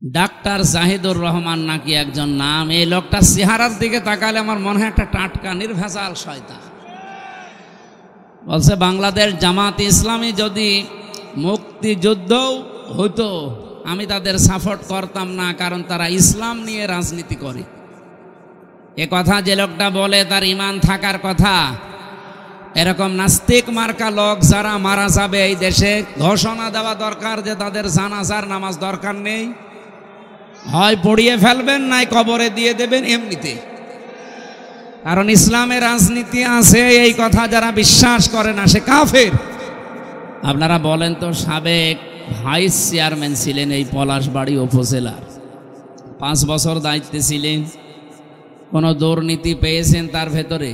Doctor Zahidur Rahman নাকি একজন নাম। এই লোকটার চেহারার দিকে তাকালে আমার মনে হয় একটা টাটকা নির্ভেজাল শয়তান। বলছে বাংলাদেশ জামাত ইসলামী যদি মুক্তিযুদ্ধও হতো আমি তাদের সাপোর্ট করতাম না, কারণ তারা ইসলাম নিয়ে রাজনীতি করে। এ কথা যে লোকটা বলে তার ঈমান থাকার কথা। এরকম নাস্তিক মার্কা লোক যারা মারা যাবে এই দেশে ঘোষণা দেওয়া দরকার যে তাদের জানাজার নামাজ দরকার নেই, হয় পড়িয়ে ফেলবেন নাই কবরে দিয়ে দেবেন এমনিতে। কারণ ইসলামের রাজনীতি আছে এই কথা যারা বিশ্বাস করে না সে কাফের। আপনারা বলেন তো, সাবেক ভাইস চেয়ারম্যান ছিলেন এই পলাশবাড়ি উপজেলার, 5 বছর দায়িত্বে ছিলেন, কোনো দুর্নীতি পেয়েছেন তার ভেতরে?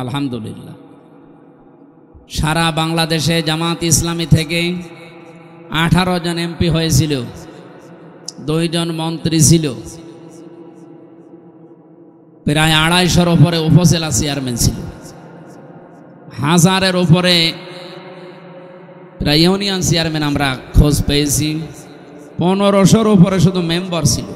আলহামদুলিল্লাহ। সারা বাংলাদেশে জামাত ইসলামী থেকে 18 জন এমপি হয়েছিল, 2 জন মন্ত্রী ছিল, প্রায় 250-এর উপরে উপজেলা চেয়ারম্যান ছিল, 1000-এর উপরে প্রায় ইউনিয়ন চেয়ারম্যান আমরা খোঁজ পেয়েছি, 1500-এর উপরে শুধু মেম্বার ছিল।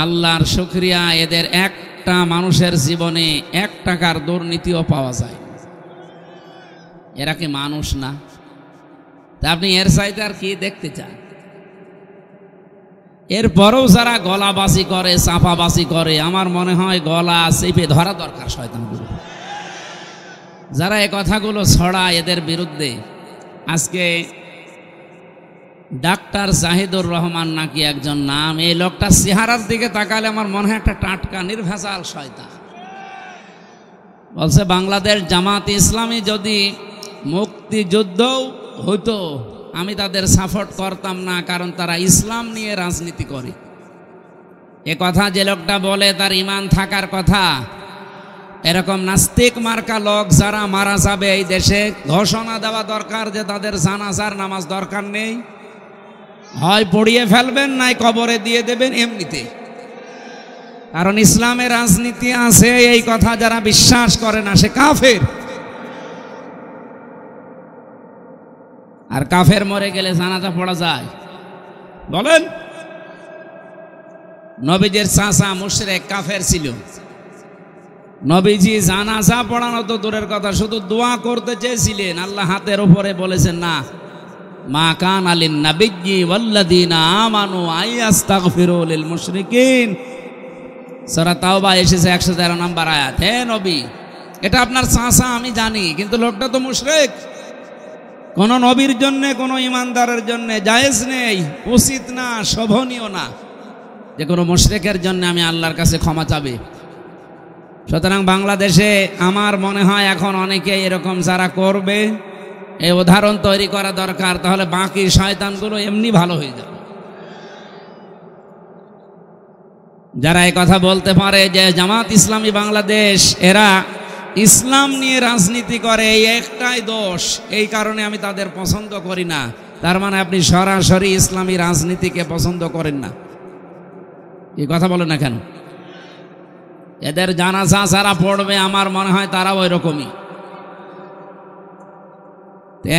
আল্লাহর শুকরিয়া, এদের একটা মানুষের জীবনে 1 টাকার দুর্নীতিও পাওয়া যায়। এরা কি মানুষ না? তা আপনি এর চাইতে আর কি দেখতে চান? এরপরেও যারা গলাবাজি করে, চাপাবাজি করে, আমার মনে হয় গলা চেপে ধরা দরকার শয়তানগুলো। যারা এ কথাগুলো ছড়ায় এদের বিরুদ্ধে। আজকে ডাক্তার জাহিদুর রহমান নাকি একজন নাম। এই লোকটার চেহারার দিকে তাকালে আমার মনে হয় একটা টাটকা নির্ভেজাল শয়তান। বলছে বাংলাদেশ জামাত ইসলামী যদি মুক্তিযুদ্ধও হতো আমি তাদের সাপোর্ট করতাম না, কারণ তারা ইসলাম নিয়ে রাজনীতি করে। এ কথা যে লোকটা বলে তার ঈমান থাকার কথা। এরকম নাস্তিক মার্কা লোক যারা মারা যাবে এই দেশে ঘোষণা দেওয়া দরকার যে তাদের জানাজার নামাজ দরকার নেই, হয় পড়িয়ে ফেলবেন নাই কবরে দিয়ে দেবেন এমনিতে। কারণ ইসলামের রাজনীতি আছে এই কথা যারা বিশ্বাস করে না সে কাফের। আর কাফের মরে গেলে জানাজা পড়া যায়? বলেন। নবীজির চাচা মুশরিক কাফের ছিল, নবীজি জানাজা পড়ানো তো দূরের কথা, শুধু দোয়া করতে চেয়েছিলেন, আল্লাহ হাতের উপরে বলেছেন না, মা কান আলিন নাবিয়্যি ওয়াল্লাযীনা আমানু আইয়াস্তাগফিরু লিল মুশরিকিন। সূরা তাওবা এসেছে 113 নম্বর আয়াত। হে নবী, এটা আপনার চাচা আমি জানি, কিন্তু লোকটা তো মুশরিক। কোন নবীর জন্য, কোন ইমানদারের জন্য জায়েজ নেই, উচিত না, শোভনীয় না যে কোনো মুশরিকের জন্য আমি আল্লাহর কাছে ক্ষমা চাবে। সুতরাং বাংলাদেশে আমার মনে হয় এখন অনেকে এরকম যারা করবে এই উদাহরণ তৈরি করা দরকার, তাহলে বাকি শয়তানগুলো এমনি ভালো হয়ে যাবে। যারা এই কথা বলতে পারে যে জামাত ইসলামী বাংলাদেশ এরা ইসলাম নিয়ে রাজনীতি করে, এই একটাই দোষ, এই কারণে আমি তাদের পছন্দ করি না, তার মানে আপনি সরাসরি ইসলামী রাজনীতিকে পছন্দ করেন না। এই কথা বলেন না কেন? এদের জানাজা যারা পড়বে আমার মনে হয় তারাও ওই রকমই।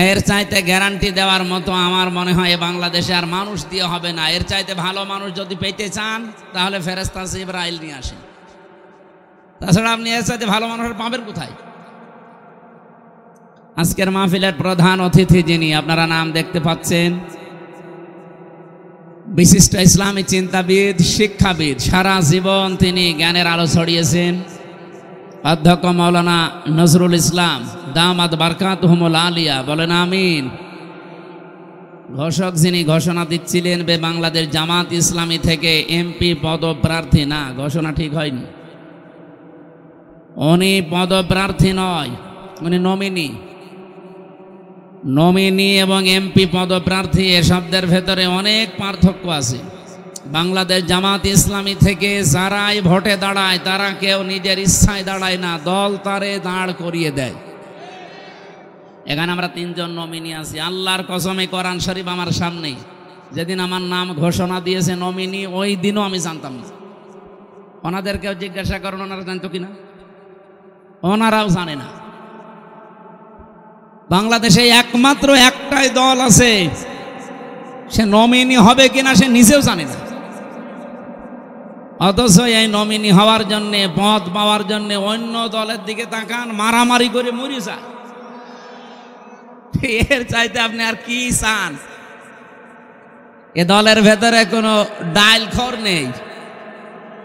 এর চাইতে গ্যারান্টি দেওয়ার মতো আমার মনে হয় বাংলাদেশে আর মানুষ দিয়ে হবে না। এর চাইতে ভালো মানুষ যদি পেতে চান তাহলে ফেরেশতা জিবরাইল নিয়ে আসেন। তাছাড়া আপনি এর চাইতে ভালো মানুষ পাবেন কোথায়? আজকের মাহফিলের প্রধান অতিথি যিনি আপনারা নাম দেখতে পাচ্ছেন, বিশিষ্ট ইসলামী চিন্তাবিদ, শিক্ষাবিদ, সারা জীবন তিনি জ্ঞানের আলো ছড়িয়েছেন, অধ্যক্ষ মাওলানা নজরুল ইসলাম দামাত বারকাতুহুমুল আলিয়া, বলেন আমিন। ঘোষক যিনি ঘোষণা দিচ্ছিলেন বাংলাদেশ জামাত ইসলামী থেকে এমপি পদপ্রার্থী, না ঘোষণা ঠিক হয়নি, উনি পদপ্রার্থী নয়, উনি নমিনি। নমিনি এবং এমপি পদপ্রার্থী এ শব্দের ভেতরে অনেক পার্থক্য আছে। বাংলাদেশ জামাত ইসলামী থেকে যারাই ভোটে দাঁড়ায় তারা কেউ নিজের ইচ্ছায় দাঁড়ায় না, দল তারে দাঁড় করিয়ে দেয়। এখানে আমরা 3 জন নমিনি আছি। আল্লাহর কসমে কোরআন শরীফ আমার সামনে, যেদিন আমার নাম ঘোষণা দিয়েছে নমিনি ওই দিনও আমি জানতাম না। ওনাদেরকেও জিজ্ঞাসা করুন ওনারা জানতো কিনা, ওনারাও জানে না। বাংলাদেশে একমাত্র একটাই দল আছে সে নমিনি হবে কিনা সে নিজেও জানে না, অথচ এই নমিনি হওয়ার জন্যে, পদ পাওয়ার জন্যে অন্য দলের দিকে তাকান, মারামারি করে মরে যায়। এর চাইতে আপনি আর কি চান? এ দলের ভেতরে কোনো ডাইলখোর নেই,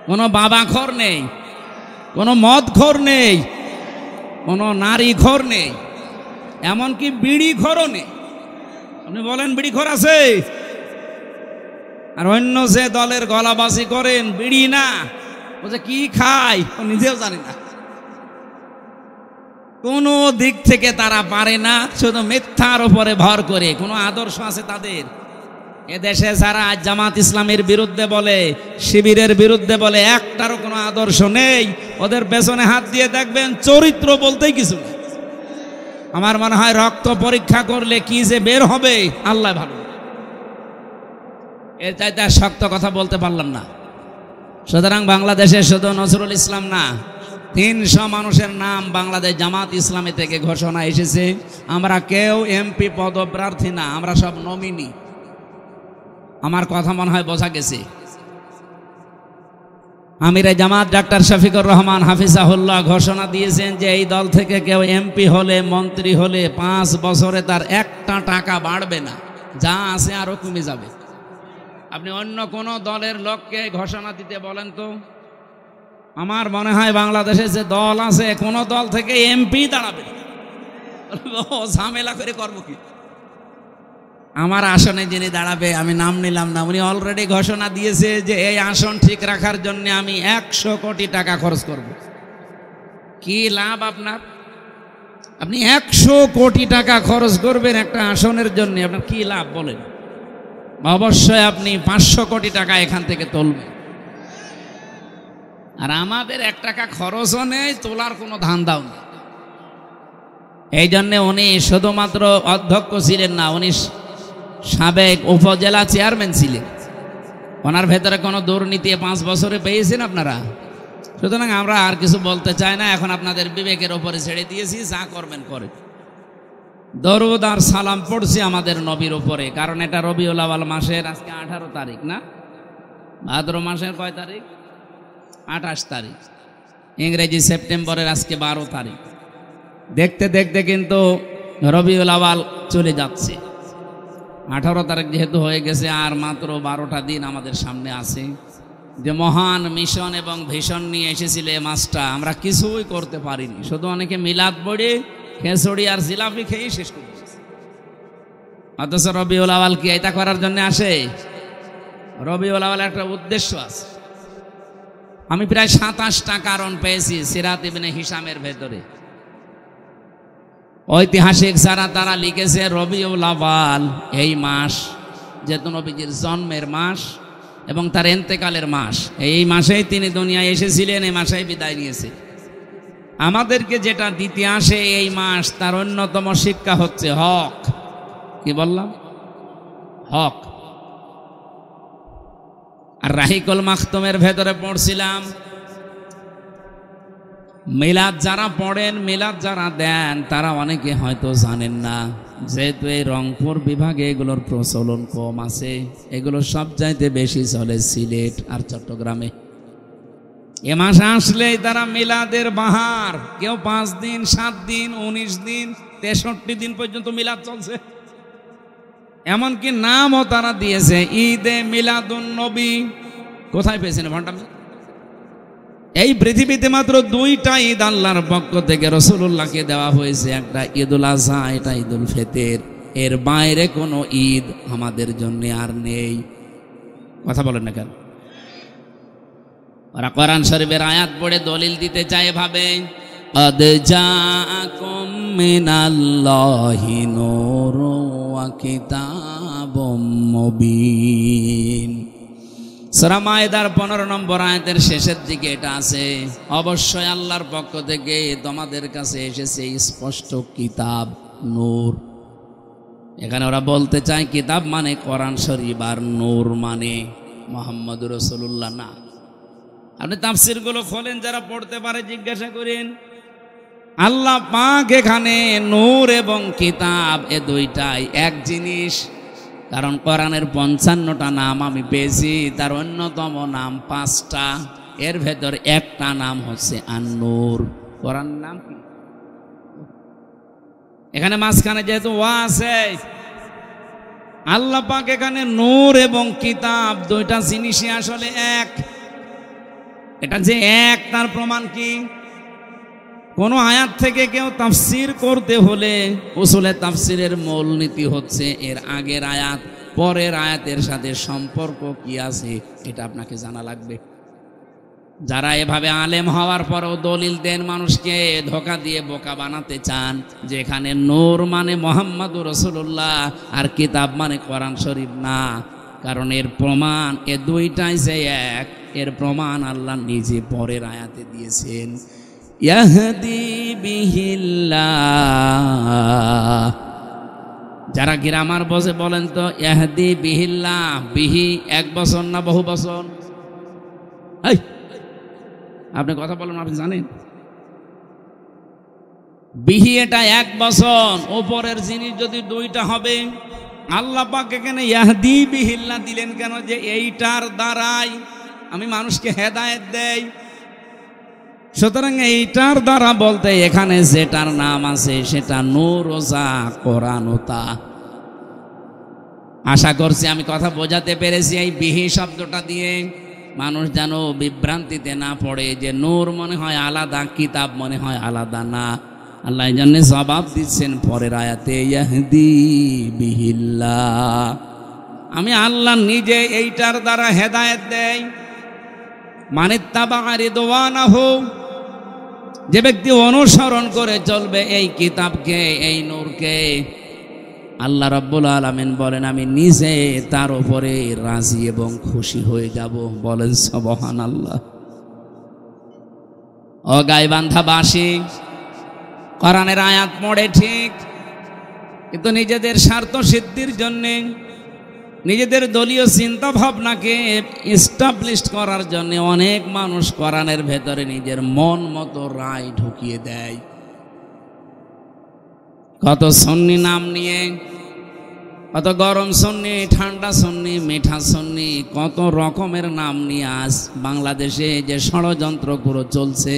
কোনো বাবাখোর নেই, কোনো মদখোর নেই, কোনো নারীখোর নেই, এমনকি বিড়িখোরও নেই। আপনি বলেন বিড়িখোর আছে? আর অন্য যে দলের গলাবাজি করেন, বিড়ি না, ও যে কি খায় ও নিজেও জানে না। কোনো দিক থেকে তারা পারে না, শুধু মিথ্যার উপরে ভর করে। কোনো আদর্শ আছে তাদের? এদেশে যারা জামাত ইসলামের বিরুদ্ধে বলে, শিবিরের বিরুদ্ধে বলে, একটারও কোনো আদর্শ নেই। ওদের পেছনে হাত দিয়ে দেখবেন চরিত্র বলতেই কিছু নেই। আমার মনে হয় রক্ত পরীক্ষা করলে কি যে বের হবে আল্লাহ ভালো। এর চাইতে আর শক্ত কথা বলতে পারলাম না। সুতরাং বাংলাদেশে শুধু নজরুল ইসলাম না, 300 মানুষের নাম বাংলাদেশ জামাত ইসলামী থেকে ঘোষণা এসেছে। আমরা কেউ এমপি পদপ্রার্থী না, আমরা সব নমিনি। আমার কথা মনে হয় বোঝা গেছে। আমিরে জামাত ডাক্তার শফিকুর রহমান হাফিজাহুল্লাহ ঘোষণা দিয়েছেন যে এই দল থেকে কেউ এমপি হলে, মন্ত্রী হলে 5 বছরে তার একটা টাকা বাড়বে না, যা আছে আরো কমে যাবে। আপনি অন্য কোন দলের লোককে ঘোষণা দিতে বলেন তো? আমার মনে হয় বাংলাদেশে যে দল আছে, কোন দল থেকে এমপি দাঁড়াবে না। ঝামেলা করে করবো কি? আমার আসনে যিনি দাঁড়াবে, আমি নাম নিলাম না, উনি অলরেডি ঘোষণা দিয়েছে যে এই আসন ঠিক রাখার জন্য আমি 100 কোটি টাকা খরচ করব। কি লাভ আপনার? আপনি 100 কোটি টাকা খরচ করবেন একটা আসনের জন্য, আপনার কি লাভ বলেন? অবশ্যই আপনি 500 কোটি টাকা এখান থেকে তুলবেন। আর আমাদের 1 টাকা খরচও নেই, তোলার কোনো ধান্দাও নেই। এই জন্যে উনি শুধুমাত্র অধ্যক্ষ ছিলেন না, উনি সাবেক উপজেলা চেয়ারম্যান ছিলেন। ওনার ভেতরে কোনো দুর্নীতি 5 বছরে পেয়েছেন আপনারা। সুতরাং আমরা আর কিছু বলতে চাই না, এখন আপনাদের বিবেকের ওপরে ছেড়ে দিয়েছি, যা করবেন করে। দরুদ আর সালাম পড়ছি আমাদের নবীর উপরে, কারণ এটা রবিউল আউয়াল মাসের আজকে 18 তারিখ না, ভাদ্র মাসের কয় তারিখ? 28 তারিখ। ইংরেজি সেপ্টেম্বরের আজকে 12 তারিখ। দেখতে দেখতে কিন্তু রবিউল আউয়াল চলে যাচ্ছে। 18 তারিখ যেহেতু হয়ে গেছে, আর মাত্র 12টা দিন আমাদের সামনে আছে। যে মহান মিশন এবং ভিশন নিয়ে এসেছিল এই মাসটা, আমরা কিছুই করতে পারিনি। শুধু অনেকে মিলাদ পড়ে খেচড়ি আর জিলাপি খেয়ে শেষ করে দিয়েছে। অথচ রবিউল আউয়াল কি এটা করার জন্য আসে? রবিউল আউয়াল একটা উদ্দেশ্য আছে। আমি প্রায় 27টা কারণ পেয়েছি সিরাত ইবনে হিশামের ভেতরে। ঐতিহাসিক যারা তারা লিখেছে রবিউল আউয়াল এই মাস যেহেতু নবীজির জন্মের মাস এবং তার ইন্তেকালের মাস, এই মাসেই তিনি দুনিয়ায় এসেছিলেন, এই মাসেই বিদায় নিয়েছে। আমাদেরকে যেটা দিতে আসে এই মাস, তার অন্যতম শিক্ষা হচ্ছে হক। কি বললাম? হক। আর রাহিকুল মাখতুমের ভেতরে পড়ছিলাম, মিলাদ যারা পড়েন, মিলাদ যারা দেন, তারা অনেকে হয়তো জানেন না, যেহেতু এই রংপুর বিভাগে এগুলোর প্রচলন কম আছে। এগুলো সব চাইতে বেশি চলে সিলেট আর চট্টগ্রামে। এ মাসে আসলেই তারা মিলাদের বাহার, কেউ 5 দিন, 7 দিন, 19 দিন, 63 দিন পর্যন্ত মিলাদ চলছে। এমনকি নামও তারা দিয়েছে ঈদে মিলাদুন নবী। কোথায় পেয়েছেন ভণ্ডামি? এই পৃথিবীতে মাত্র 2টা ঈদ আল্লাহর পক্ষ থেকে রাসূলুল্লাহকে দেওয়া হয়েছে, একটা ঈদুল আযহা, এটা ঈদুল ফিতর। এর বাইরে কোনো ঈদ আমাদের জন্য আর নেই। কথা বলেন না কেন? ওরা কোরআন শরীফের আয়াত পড়ে দলিল দিতে চায় ভাবে, আদ জাআকুম মিনাল্লাহি নূরুন ওয়া কিতাবুম মুবিন। সূরা মায়েদার 15 নম্বর আয়াতের শেষের দিকে এটা আছে, অবশ্যই আল্লাহর পক্ষ থেকে তোমাদের কাছে এসেছে স্পষ্ট কিতাব, নূর। এখানে ওরা বলতে চায় কিতাব মানে কোরআন শরীফ, আর নূর মানে মুহাম্মদুর রাসূলুল্লাহ না। আপনি তাফসীরগুলো খোলেন, যারা পড়তে পারে জিজ্ঞাসা করেন। আল্লাহ পাক এখানে নূর এবং কিতাব এ দুইটাই এক জিনিস। কারণ কোরআনের 55টা নাম আমি পেয়েছি, তার অন্যতম নাম 5টা, এর ভেতর একটা নাম হচ্ছে আন-নূর। কোরআন নাম কি? এখানে মাঝখানে যেহেতু ওয়া আছে, আল্লাহ পাক এখানে নূর এবং কিতাব দুইটা জিনিসই আসলে এক। এটা যে এক তার প্রমাণ কি? কোন আয়াত থেকে কেউ তাফসির করতে হলে উসুলে তাফসিরের মূলনীতি হচ্ছে এর আগের আয়াত পরের আয়াতের সাথে সম্পর্ক কি আছে, এটা আপনাকে জানা লাগবে। যারা এভাবে আলেম হওয়ার পরেও দলিল দেন, মানুষকে ধোঁকা দিয়ে বোকা বানাতে চান, যেখানে নূর মানে মুহাম্মাদুর রাসূলুল্লাহ আর কিতাব মানে কোরআন শরীফ না। কারণ এর প্রমাণ এ দুইটাই যে এক, এর প্রমাণ আল্লাহ নিজে পরের আয়াতে দিয়েছেন। ইয়াহদি বিহিল্লাহ, যারা গ্রামার বসে বলেন তো ইয়াহদি বিহিল্লাহ, বিহি এক বছর না বহু বছর? আপনি কথা বলেন, আপনি জানেন বিহি এটা এক বছর, ওপরের জিনিস যদি দুইটা হবে, আল্লাহ পাক এখানে ইয়াহদি বিহিল্লাহ দিলেন কেন? যে এইটার দ্বারাই আমি মানুষকে হেদায়েত দেই। সুতরাং এইটার দ্বারা বলতে এখানে যেটার নাম আছে সেটা নূর ও যা কোরআন ও তা। আশা করছি আমি কথা বোঝাতে পেরেছি এই বিহি শব্দটা দিয়ে, মানুষ যেন বিভ্রান্তিতে না পড়ে যে নূর মনে হয় আলাদা, কিতাব মনে হয় আলাদা। না, আল্লাহ এই জন্য জবাব দিচ্ছেন পরের আয়াতে, ইয়াহদি বিহিল্লাহ, আমি আল্লাহ নিজে এইটার দ্বারা হেদায়েত দেই। মানিত্তাবা রিদওয়ানাহু, যে ব্যক্তি অনুসরণ করে চলবে এই কিতাবকে, এই নূরকে, আল্লাহ রাব্বুল আলামিন বলেন আমি নিজে তার উপরে রাজি এবং খুশি হয়ে যাব। বলেন সুবহানাল্লাহ। ও গাইবান্ধাবাসী, কোরআনের আয়াত পড়ে ঠিক, কিন্তু নিজেদের স্বার্থ সিদ্ধির জন্যে, নিজেদের দলীয় চিন্তা ভাবনাকে এস্টাবলিশ করার জন্য অনেক মানুষ কোরআনের ভেতরে নিজের মন মতো রায় ঢুকিয়ে দেয়। কত সুন্নি নাম নিয়ে, কত গরম সুন্নি, ঠান্ডা সুন্নি, মিঠা সুন্নি, কত রকমের নাম নিয়ে আজ বাংলাদেশে যে ষড়যন্ত্র পুরো চলছে,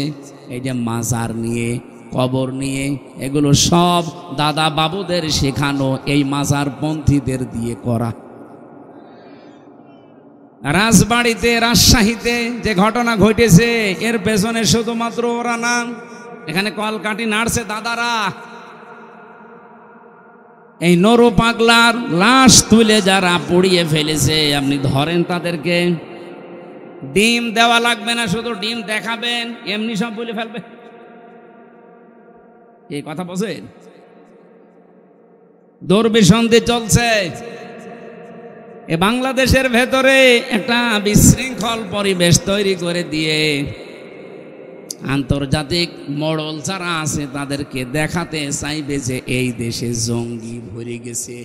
এই যে মাজার নিয়ে, কবর নিয়ে, এগুলো সব দাদা বাবুদের শেখানো এই মাজার পন্থীদের দিয়ে করা। রাজবাড়িতে, রাজশাহীতে যে ঘটনা ঘটেছে, এর পেছনে শুধুমাত্র ওরা না, এখানে কলকাঠি নাড়ছে দাদারা। এই নরু পাগলার লাশ তুলে যারা পুড়িয়ে ফেলেছে, আপনি ধরেন তাদেরকে, ডিম দেওয়া লাগবে না, শুধু ডিম দেখাবেন, এমনি সব বলে ফেলবে। এই কথা বলছেন? দুর্বিসন্ধি চলছে এ বাংলাদেশের ভেতরে, একটা বিশৃঙ্খল পরিবেশ তৈরি করে দিয়ে আন্তর্জাতিক মডেল যারা আছে তাদেরকে দেখাতে চাইবে যে এই দেশে জঙ্গি ভরে গেছে।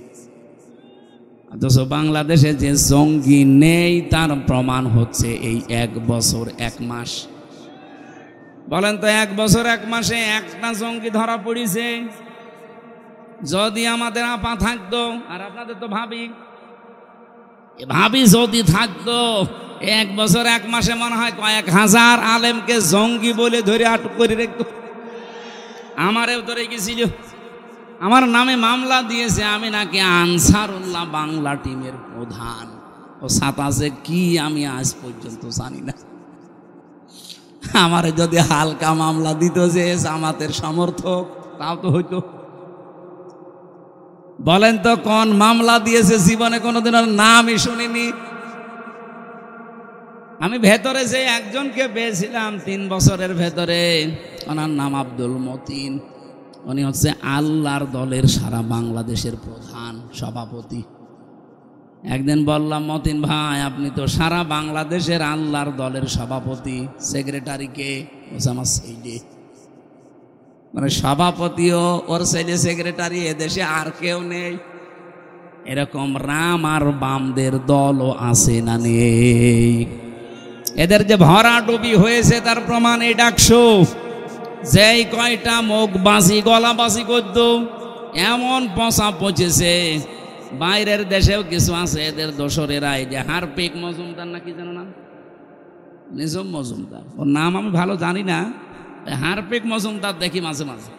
অথচ বাংলাদেশে যে জঙ্গি নেই তার প্রমাণ হচ্ছে এই 1 বছর 1 মাস। বলেন তো 1 বছর 1 মাসে একটা জঙ্গি ধরা পড়েছে? যদি আমাদের আপা থাকতো, আর আপনাদের তো ভাবি যদি থাকতো, 1 বছর 1 মাসে মনে হয় কয়েক হাজার আলেমকে জঙ্গি বলে ধরে আটক করে রাখতো। আমারেও ধরে গেছিল, আমার নামে মামলা দিয়েছে, আমি নাকি আনসারুল্লাহ বাংলা টিমের প্রধান। ও সাতাশে কি আমি আজ পর্যন্ত জানি না। আমারে যদি হালকা মামলা দিত যে জামাতের সমর্থক, তাও তো হইতো। বলেন তো কোন মামলা দিয়েছে? জীবনে কোনোদিন নামই শুনিনি। আমি ভেতরে যে একজনকে পেয়েছিলাম 3 বছরের ভেতরে, ওনার নাম আব্দুল মতিন। উনি হচ্ছে আল্লাহর দলের সারা বাংলাদেশের প্রধান সভাপতি। একদিন বললাম, মতিন ভাই আপনি তো সারা বাংলাদেশের আল্লাহর দলের সভাপতি, সেক্রেটারিকে? আমার ছেলে। মানে সভাপতিও ওর ছেলে সেক্রেটারি, এদেশে আর কেউ নেই। এরকম রাম আর বামদের দলও আছে না নেই? এদের যে ভরাডুবি হয়েছে তার প্রমাণ এই ডাকশো। যেই কয়টা মুখ বাঁচি গলা বাঁচি করত, এমন পচা পচেছে বাইরের দেশেও কিছু আছে এদের দোসরেরা, এই যে হারপিক মজুমদার না কি জানো না, নিজম মজুমদার, ওর নাম আমি ভালো জানি না। হারপিক মজুমদার দেখি মাঝে মাঝে,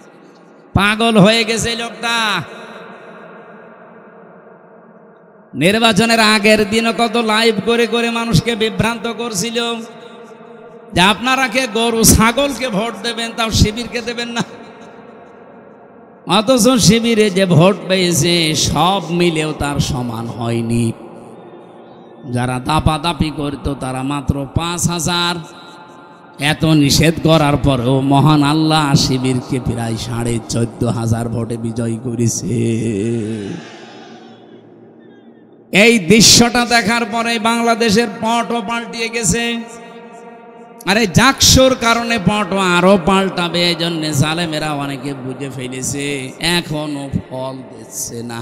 পাগল হয়ে গেছে লোকটা। নির্বাচনের আগের দিনও কত লাইভ করে করে মানুষকে বিভ্রান্ত করছিল যে আপনারা কে গরু ছাগলকে ভোট দেবেন, তাও শিবিরকে দেবেন না। অথচ শিবিরে যে ভোট পেয়েছে সব মিলেও তার সমান হয়নি। যারা দাপাদাপি করতো তারা মাত্র 5,000। এত নিষেধ করার পরেও মহান আল্লাহ শিবিরকে প্রায় 14,500 ভোটে বিজয়ী করেছে। এই দৃশ্যটা দেখার পরে বাংলাদেশের পটও পাল্টিয়ে গেছে। আরে জাকসুর কারণে পটও আরো পাল্টাবে, এই জন্য জালেমেরা অনেকে বুঝে ফেলেছে, এখনো ফল দিচ্ছে না।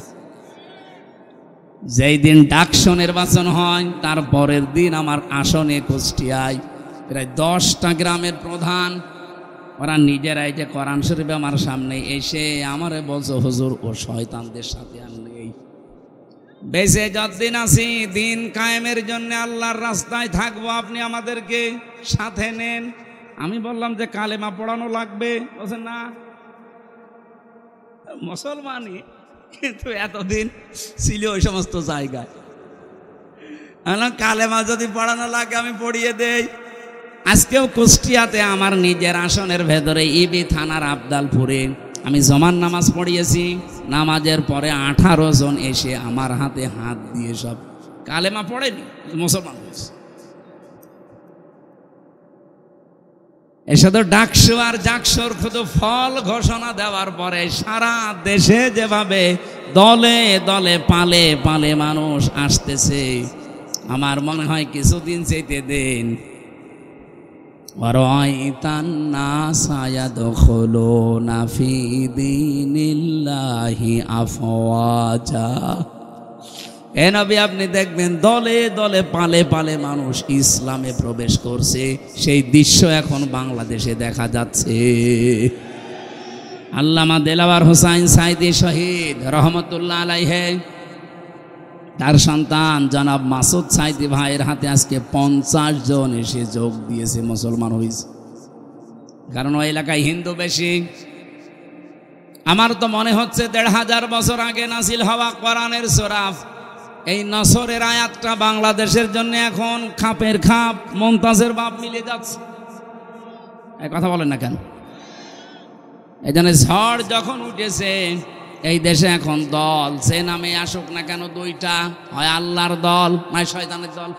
যেই দিন ডাকসু নির্বাচন হয় তার পরের দিন আমার আসনে কুষ্টিয়ায় প্রায় 10টা গ্রামের প্রধান, ওরা নিজেরাই যে কোরআন শরীফ আমার সামনে এসে আমারে বলছে, হুজুর ও শয়তানদের সাথে আর নেই, বেঁচে যতদিন আছি দিন কায়েমের জন্য আল্লাহর রাস্তায় থাকবো, আপনি আমাদেরকে সাথে নেন। আমি বললাম যে কালেমা পড়ানো লাগবে, বলছে না মুসলমানই, কিন্তু এতদিন ছিল ওই সমস্ত জায়গায়। কালেমা যদি পড়ানো লাগে আমি পড়িয়ে দেই। আজকেও কুষ্টিয়াতে আমার নিজের আসনের ভেতরে ইবি থানার আবদালপুরে আমি জমান নামাজ পড়িয়েছি। নামাজের পরে 18 জন এসে আমার হাতে হাত দিয়ে সব কালেমা পড়েনি, মুসলমান হয়েছে। এসে তো ডাকসু আর জাকসুর শুধু ফল ঘোষণা দেওয়ার পরে সারা দেশে যেভাবে দলে দলে পালে পালে মানুষ আসতেছে, আমার মনে হয় কিছুদিন চাইতে দেন আপনি দেখবেন দলে দলে পালে পালে মানুষ ইসলামে প্রবেশ করছে। সেই দৃশ্য এখন বাংলাদেশে দেখা যাচ্ছে। আল্লামা দেলাওয়ার হোসাইন সাইদি শহীদ রহমতুল্লাহ আলাইহি, তার সন্তান জনাব মাসুদ সাইদি ভাইয়ের হাতে আজকে 50 জন এসে যোগ দিয়েছে, মুসলমান হয়েছে। কারণ ওই এলাকায় হিন্দু বেশি। আমার তো মনে হচ্ছে 1500 বছর আগে নাজিল হওয়া কোরআনের সূরা এই নসরের আয়াতটা বাংলাদেশের জন্য এখন খাপের খাপ মুমতাজের বাপ মিলে যাচ্ছে। এই কথা বলেন না কেন? এই জন্য ঝড় যখন উঠেছে এই দেশে এখন দল সে নামে আসুক না কেন, দুইটা, হয় আল্লাহর দল নয় শয়তানের দল।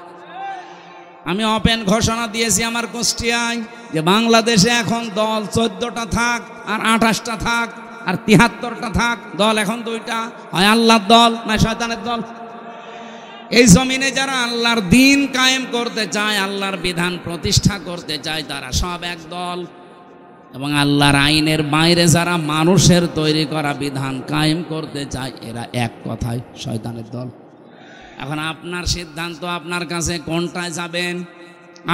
আমি ওপেন ঘোষণা দিয়েছি আমার কুষ্টিয়ায় যে বাংলাদেশে এখন দল 14টা থাক আর 28টা থাক আর 73টা থাক, দল এখন দুইটা, হয় আল্লাহর দল নয় শয়তানের দল। এই জমিনে যারা আল্লাহর দিন কায়েম করতে চায়, আল্লাহর বিধান প্রতিষ্ঠা করতে চায়, তারা সব এক দল। এবং আল্লাহর আইনের বাইরে যারা মানুষের তৈরি করা বিধান কায়েম করতে চায়, এরা এক কথায় শয়তানের দল। এখন আপনার সিদ্ধান্ত, আপনার কাছে কোনটায় যাবেন।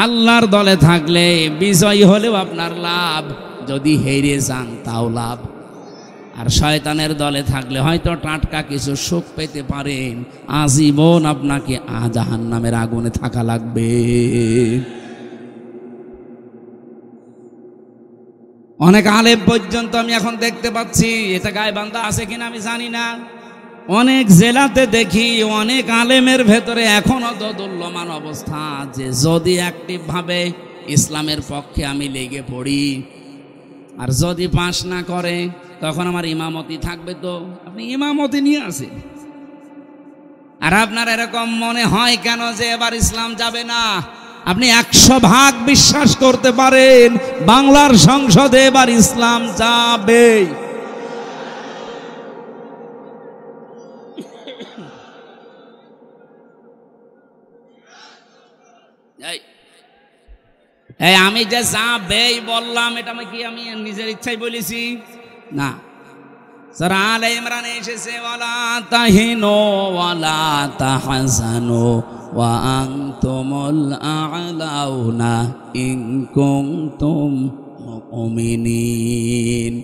আল্লাহর দলে থাকলে বিজয়ী হলেও আপনার লাভ, যদি হেরে যান তাও লাভ। আর শয়তানের দলে থাকলে হয়তো টাটকা কিছু সুখ পেতে পারেন, আজীবন আপনাকে জাহান্নামের আগুনে থাকা লাগবে। অনেক আলেম পর্যন্ত আমি এখন দেখতে পাচ্ছি, এটা গায়বান্ধা আছে কিনা আমি জানি না, অনেক জেলাতে দেখি অনেক আলেমের ভেতরে এখনো দোদুল্যমান অবস্থা, যে যদি অ্যাক্টিভ ভাবে ইসলামের পক্ষে আমি লেগে পড়ি আর যদি পাশ না করে তখন আমার ইমামতি থাকবে। তো আপনি ইমামতি নিয়ে আসেন। আর আপনার এরকম মনে হয় কেন যে এবার ইসলাম যাবে না? আপনি 100% বিশ্বাস করতে পারেন বাংলার সংসদে এবার ইসলাম যাবে। এই আমি যে যাবেই বললাম, এটা আমি নিজের ইচ্ছাই বলেছি না। সূরা আলে ইমরান এসেছে, ওয়ালা তাহিনু ওয়ালা তাহজানু ওয়া আনতুমুল আ'লাউনা ইন কুনতুম মুমিনিন।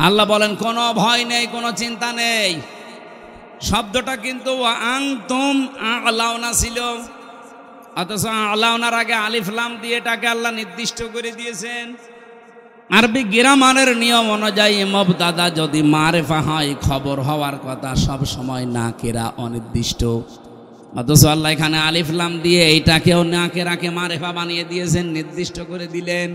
আল্লাহ বলেন কোনো ভয় নেই, কোনো চিন্তা নেই, শব্দটা কিন্তু আনতুম আ'লাউনা ছিল, অথচ আ'লাউনার আগে আলিফ লাম দিয়ে এটাকে আল্লাহ নির্দিষ্ট করে দিয়েছেন। আরবি গ্রামারের নিয়ম অনুযায়ী মুবতাদা যদি মারেফা হয়, খবর হওয়ার কথা সব সময় নাকেরা অনির্দিষ্ট, অথচ আল্লাহ এখানে আলিফ লাম দিয়ে এইটাকেও নাকেরাকে মারেফা বানিয়ে দিয়েছেন, নির্দিষ্ট করে দিলেন।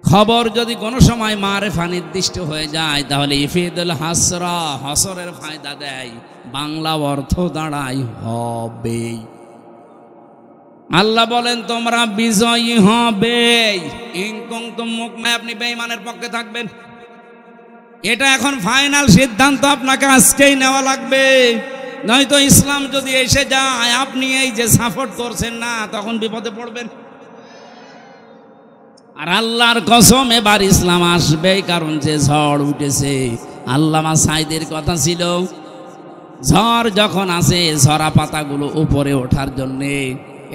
খবর যদি কোনো সময় মারেফা নির্দিষ্ট হয়ে যায় তাহলে ইফিদুল হাসরা, হসরের ফায়দা দেয়, বাংলা অর্থ দাঁড়ায় হবে। আল্লাহ বলেন তোমরা বিজয়ী হবে, আপনি বেঈমানের পক্ষে থাকবেন। এটা এখন ফাইনাল সিদ্ধান্ত আপনাকে আজকেই নেওয়া লাগবে, নয়তো ইসলাম যদি এসে যায় আপনি এই যে সাপোর্ট করছেন না, তখন বিপদে পড়বেন। আর আল্লাহর কসম এবার ইসলাম আসবেই, কারণ যে ঝড় উঠেছে, আল্লামা সাইদের কথা ছিল ঝড় যখন আসে ঝরা পাতাগুলো উপরে ওঠার জন্যে,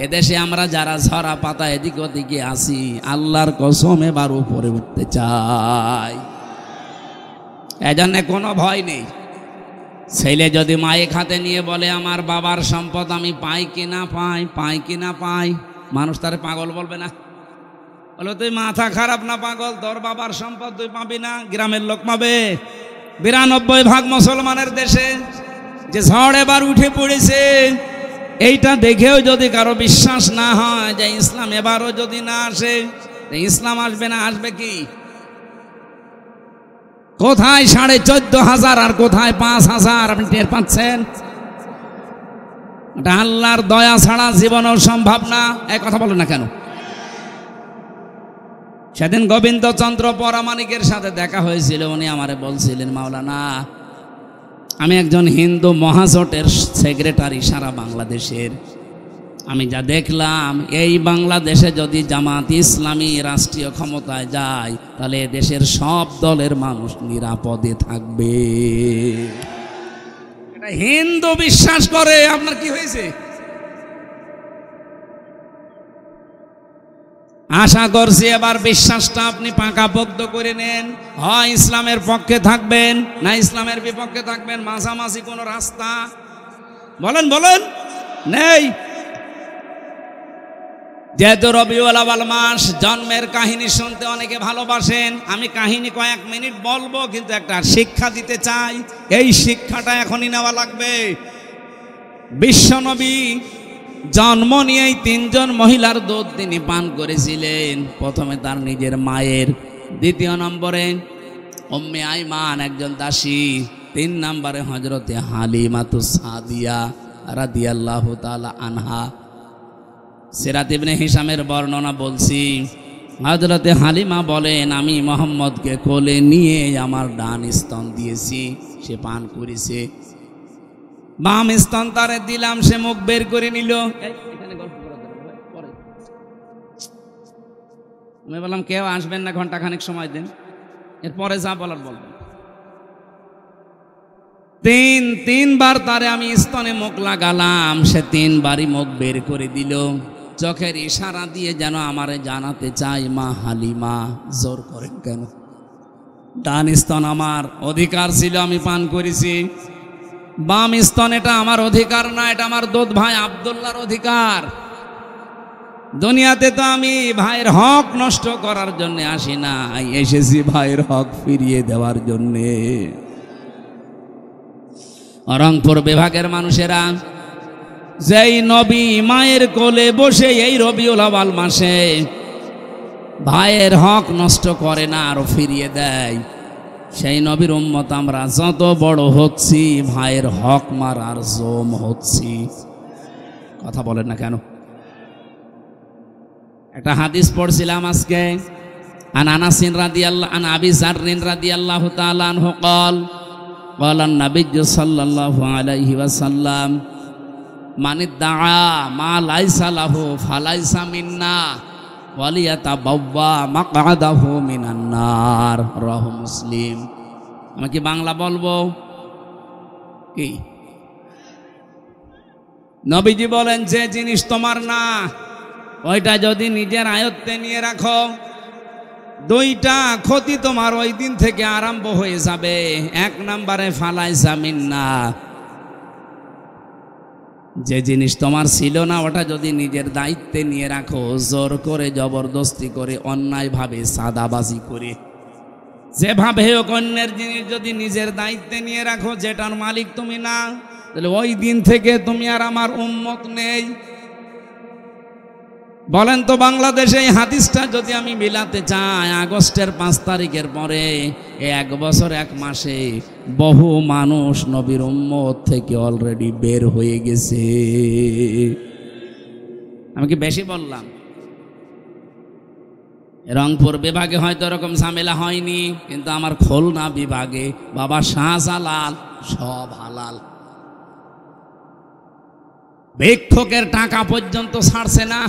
এদেশে আমরা যারা ঝরা পাতা এদিক ওদিকে আসি, আল্লাহর কসম এবার উপরে উঠতে চাই। এজন্য কোনো ভয় নেই। ছেলে যদি মায়ের হাতে নিয়ে বলে আমার বাবার সম্পদ আমি পাই কিনা পাই, পাই কিনা পাই, মানুষ তারে পাগল বলবে না? বলো তুই মাথা খারাপ না পাগল, তোর বাবার সম্পদ তুই পাবি না, গ্রামের লোক পাবে। 92% মুসলমানের দেশে যে ঝড় এবার উঠে পড়েছে, এইটা দেখেও যদি কারো বিশ্বাস না হয় যে ইসলাম এবারও যদি না আসে, ইসলাম আসবে না, আসবে কি? কোথায় 14,500 আর কোথায় 5,000? আপনি টের পাচ্ছেন? এটা আল্লাহর দয়া ছাড়া জীবনও সম্ভব না। এক কথা বলো না কেন? সেদিন গোবিন্দচন্দ্র পরামানিকের সাথে দেখা হয়েছিল, উনি আমারে বলছিলেন মাওলানা আমি একজন হিন্দু মহাজোটের সেক্রেটারি সারা বাংলাদেশের, আমি যা দেখলাম এই বাংলাদেশে যদি জামাত ইসলামী রাষ্ট্রীয় ক্ষমতায় যায় তাহলে দেশের সব দলের মানুষ নিরাপদে থাকবে। এটা হিন্দু বিশ্বাস করে, আপনার কি হয়েছে? আশা করছি এবার বিশ্বাসটা আপনি পাকাপোক্ত করে নেন। হয় ইসলামের পক্ষে থাকবেন না ইসলামের বিপক্ষে থাকবেন, মাঝামাঝি কোনো রাস্তা বলেন বলেন নেই। যেহেতু রবিউল আউয়াল মাস, জন্মের কাহিনী শুনতে অনেকে ভালোবাসেন, আমি কাহিনী কয়েক মিনিট বলবো, কিন্তু একটা শিক্ষা দিতে চাই। এই শিক্ষাটা এখনই নেওয়া লাগবে। বিশ্বনবী জন্ম নিয়েই 3 জন মহিলার দুধ তিনি পান করেছিলেন। প্রথমে তার নিজের মায়ের, দ্বিতীয় নম্বরে উম্মে আইমান একজন দাসী, 3 নম্বরে হযরতে হালিমাতুস সাদিয়া রাদিয়াল্লাহু তাআলা আনহা। সিরাত ইবনে হিশামের বর্ণনা বলছি, হযরতে হালিমা বলেন আমি মুহাম্মদকে কোলে নিয়ে আমার ডান স্তন দিয়েছি, সে পান করেছে। বাম স্তন তারে দিলাম, সে মুখ বের করে নিল। আমি বললাম কেউ আসবেন না, ঘন্টাখানেক সময় দেন, এরপরে যা বলার বলবেন। তিনবার তারে আমি স্তনে মুখ লাগালাম, সে 3 বারই মুখ বের করে দিল। চোখের ইশারা দিয়ে যেন আমারে জানাতে চাই মা হালিমা জোর করেন কেন? ডান স্তন আমার অধিকার ছিল, আমি পান করেছি। বাম স্তন এটা আমার অধিকার না, এটা আমার দুধ ভাই আব্দুল্লাহর অধিকার। দুনিয়াতে তো আমি ভাইয়ের হক নষ্ট করার জন্য আসি না, এসেছি ভাইয়ের হক ফিরিয়ে দেওয়ার জন্যে। রংপুর বিভাগের মানুষেরা যেই নবী মায়ের কোলে বসে এই রবিউল আউয়াল মাসে ভাইয়ের হক নষ্ট করে না, আরো ফিরিয়ে দেয়, সেই নবীর উম্মত আমরা যত বড় হচ্ছি ভাইয়ের হক মারার জম হচ্ছি। কথা বলেন না কেন? একটা হাদিস পড়ছিলাম আজকে, আন আনাসিন রাদিয়াল্লাহু আন আবি যাররিন রাদিয়াল্লাহু তাআলা আনহু قال قال النبي صلى الله عليه وسلم من ادعى ما ليس له فليس منا ওয়ালিয়াতাবাওয়া মাকআদাহু মিনান নার, রাহু মুসলিম। আমি কি বাংলা বলবো কি? নবীজি বলেন যে জিনিস তোমার না ওইটা যদি নিজের আয়ত্তে নিয়ে রাখো দুইটা ক্ষতি তোমার ওই দিন থেকে আরম্ভ হয়ে যাবে। এক নম্বরে ফালাইসা মিন্না, যে জিনিস তোমার ছিল না ওটা যদি নিজের দায়িত্বে নিয়ে রাখো, জোর করে জবরদস্তি করে অন্যায়ভাবে সাদাবাজি করে যেভাবে হোক অন্যের জিনিস যদি নিজের দায়িত্বে নিয়ে রাখো, যেটার মালিক তুমি না, তাহলে ওই দিন থেকে তুমি আর আমার উম্মত নেই। বলেন তো বাংলাদেশে এই হাদিসটা যদি আমি মিলাতে চাই, আগস্টের 5 তারিখের পরে 1 বছর 1 মাসে বহু মানুষ নবীর উম্মত থেকে অলরেডি বের হয়ে গেছে। আমি কি বেশি বললাম? রংপুর বিভাগে হয়তো এরকম ঝামেলা হয়নি, কিন্তু আমার খুলনা বিভাগে বাবা শাহজালাল সব হালাল। ভিক্ষুকের টাকা পর্যন্ত ছাড়ছে না।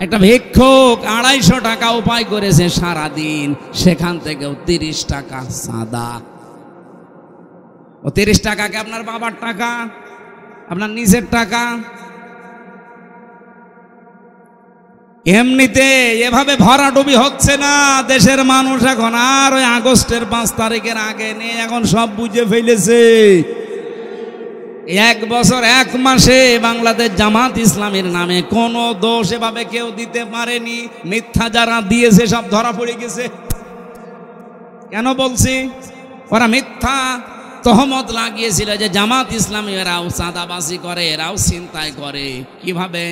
একটা ভিক্ষুক 250 টাকা উপায় করেছে সারাদিন, সেখান থেকেও 30 টাকা চাঁদা। ও 30 টাকাকে আপনার বাবার টাকা, আপনার নিজের টাকা। এমনিতে এভাবে ভরাডুবি হচ্ছে না দেশের মানুষ এখন আর ওই আগস্টের 5 তারিখের আগে নেই, এখন সব বুঝে ফেলেছে। 1 বছর 1 মাসে বাংলাদেশ জামাত ইসলামের নামে কোনো দোষ এভাবে কেউ দিতে পারেনি। মিথ্যা যারা দিয়েছে সব ধরা পড়ে গেছে। কেন বলছি? ওরা মিথ্যা তহমত লাগিয়েছিল যে জামাত ইসলামী এরাও চাঁদাবাজি করে, এরাও ছিনতাই করে। কিভাবে?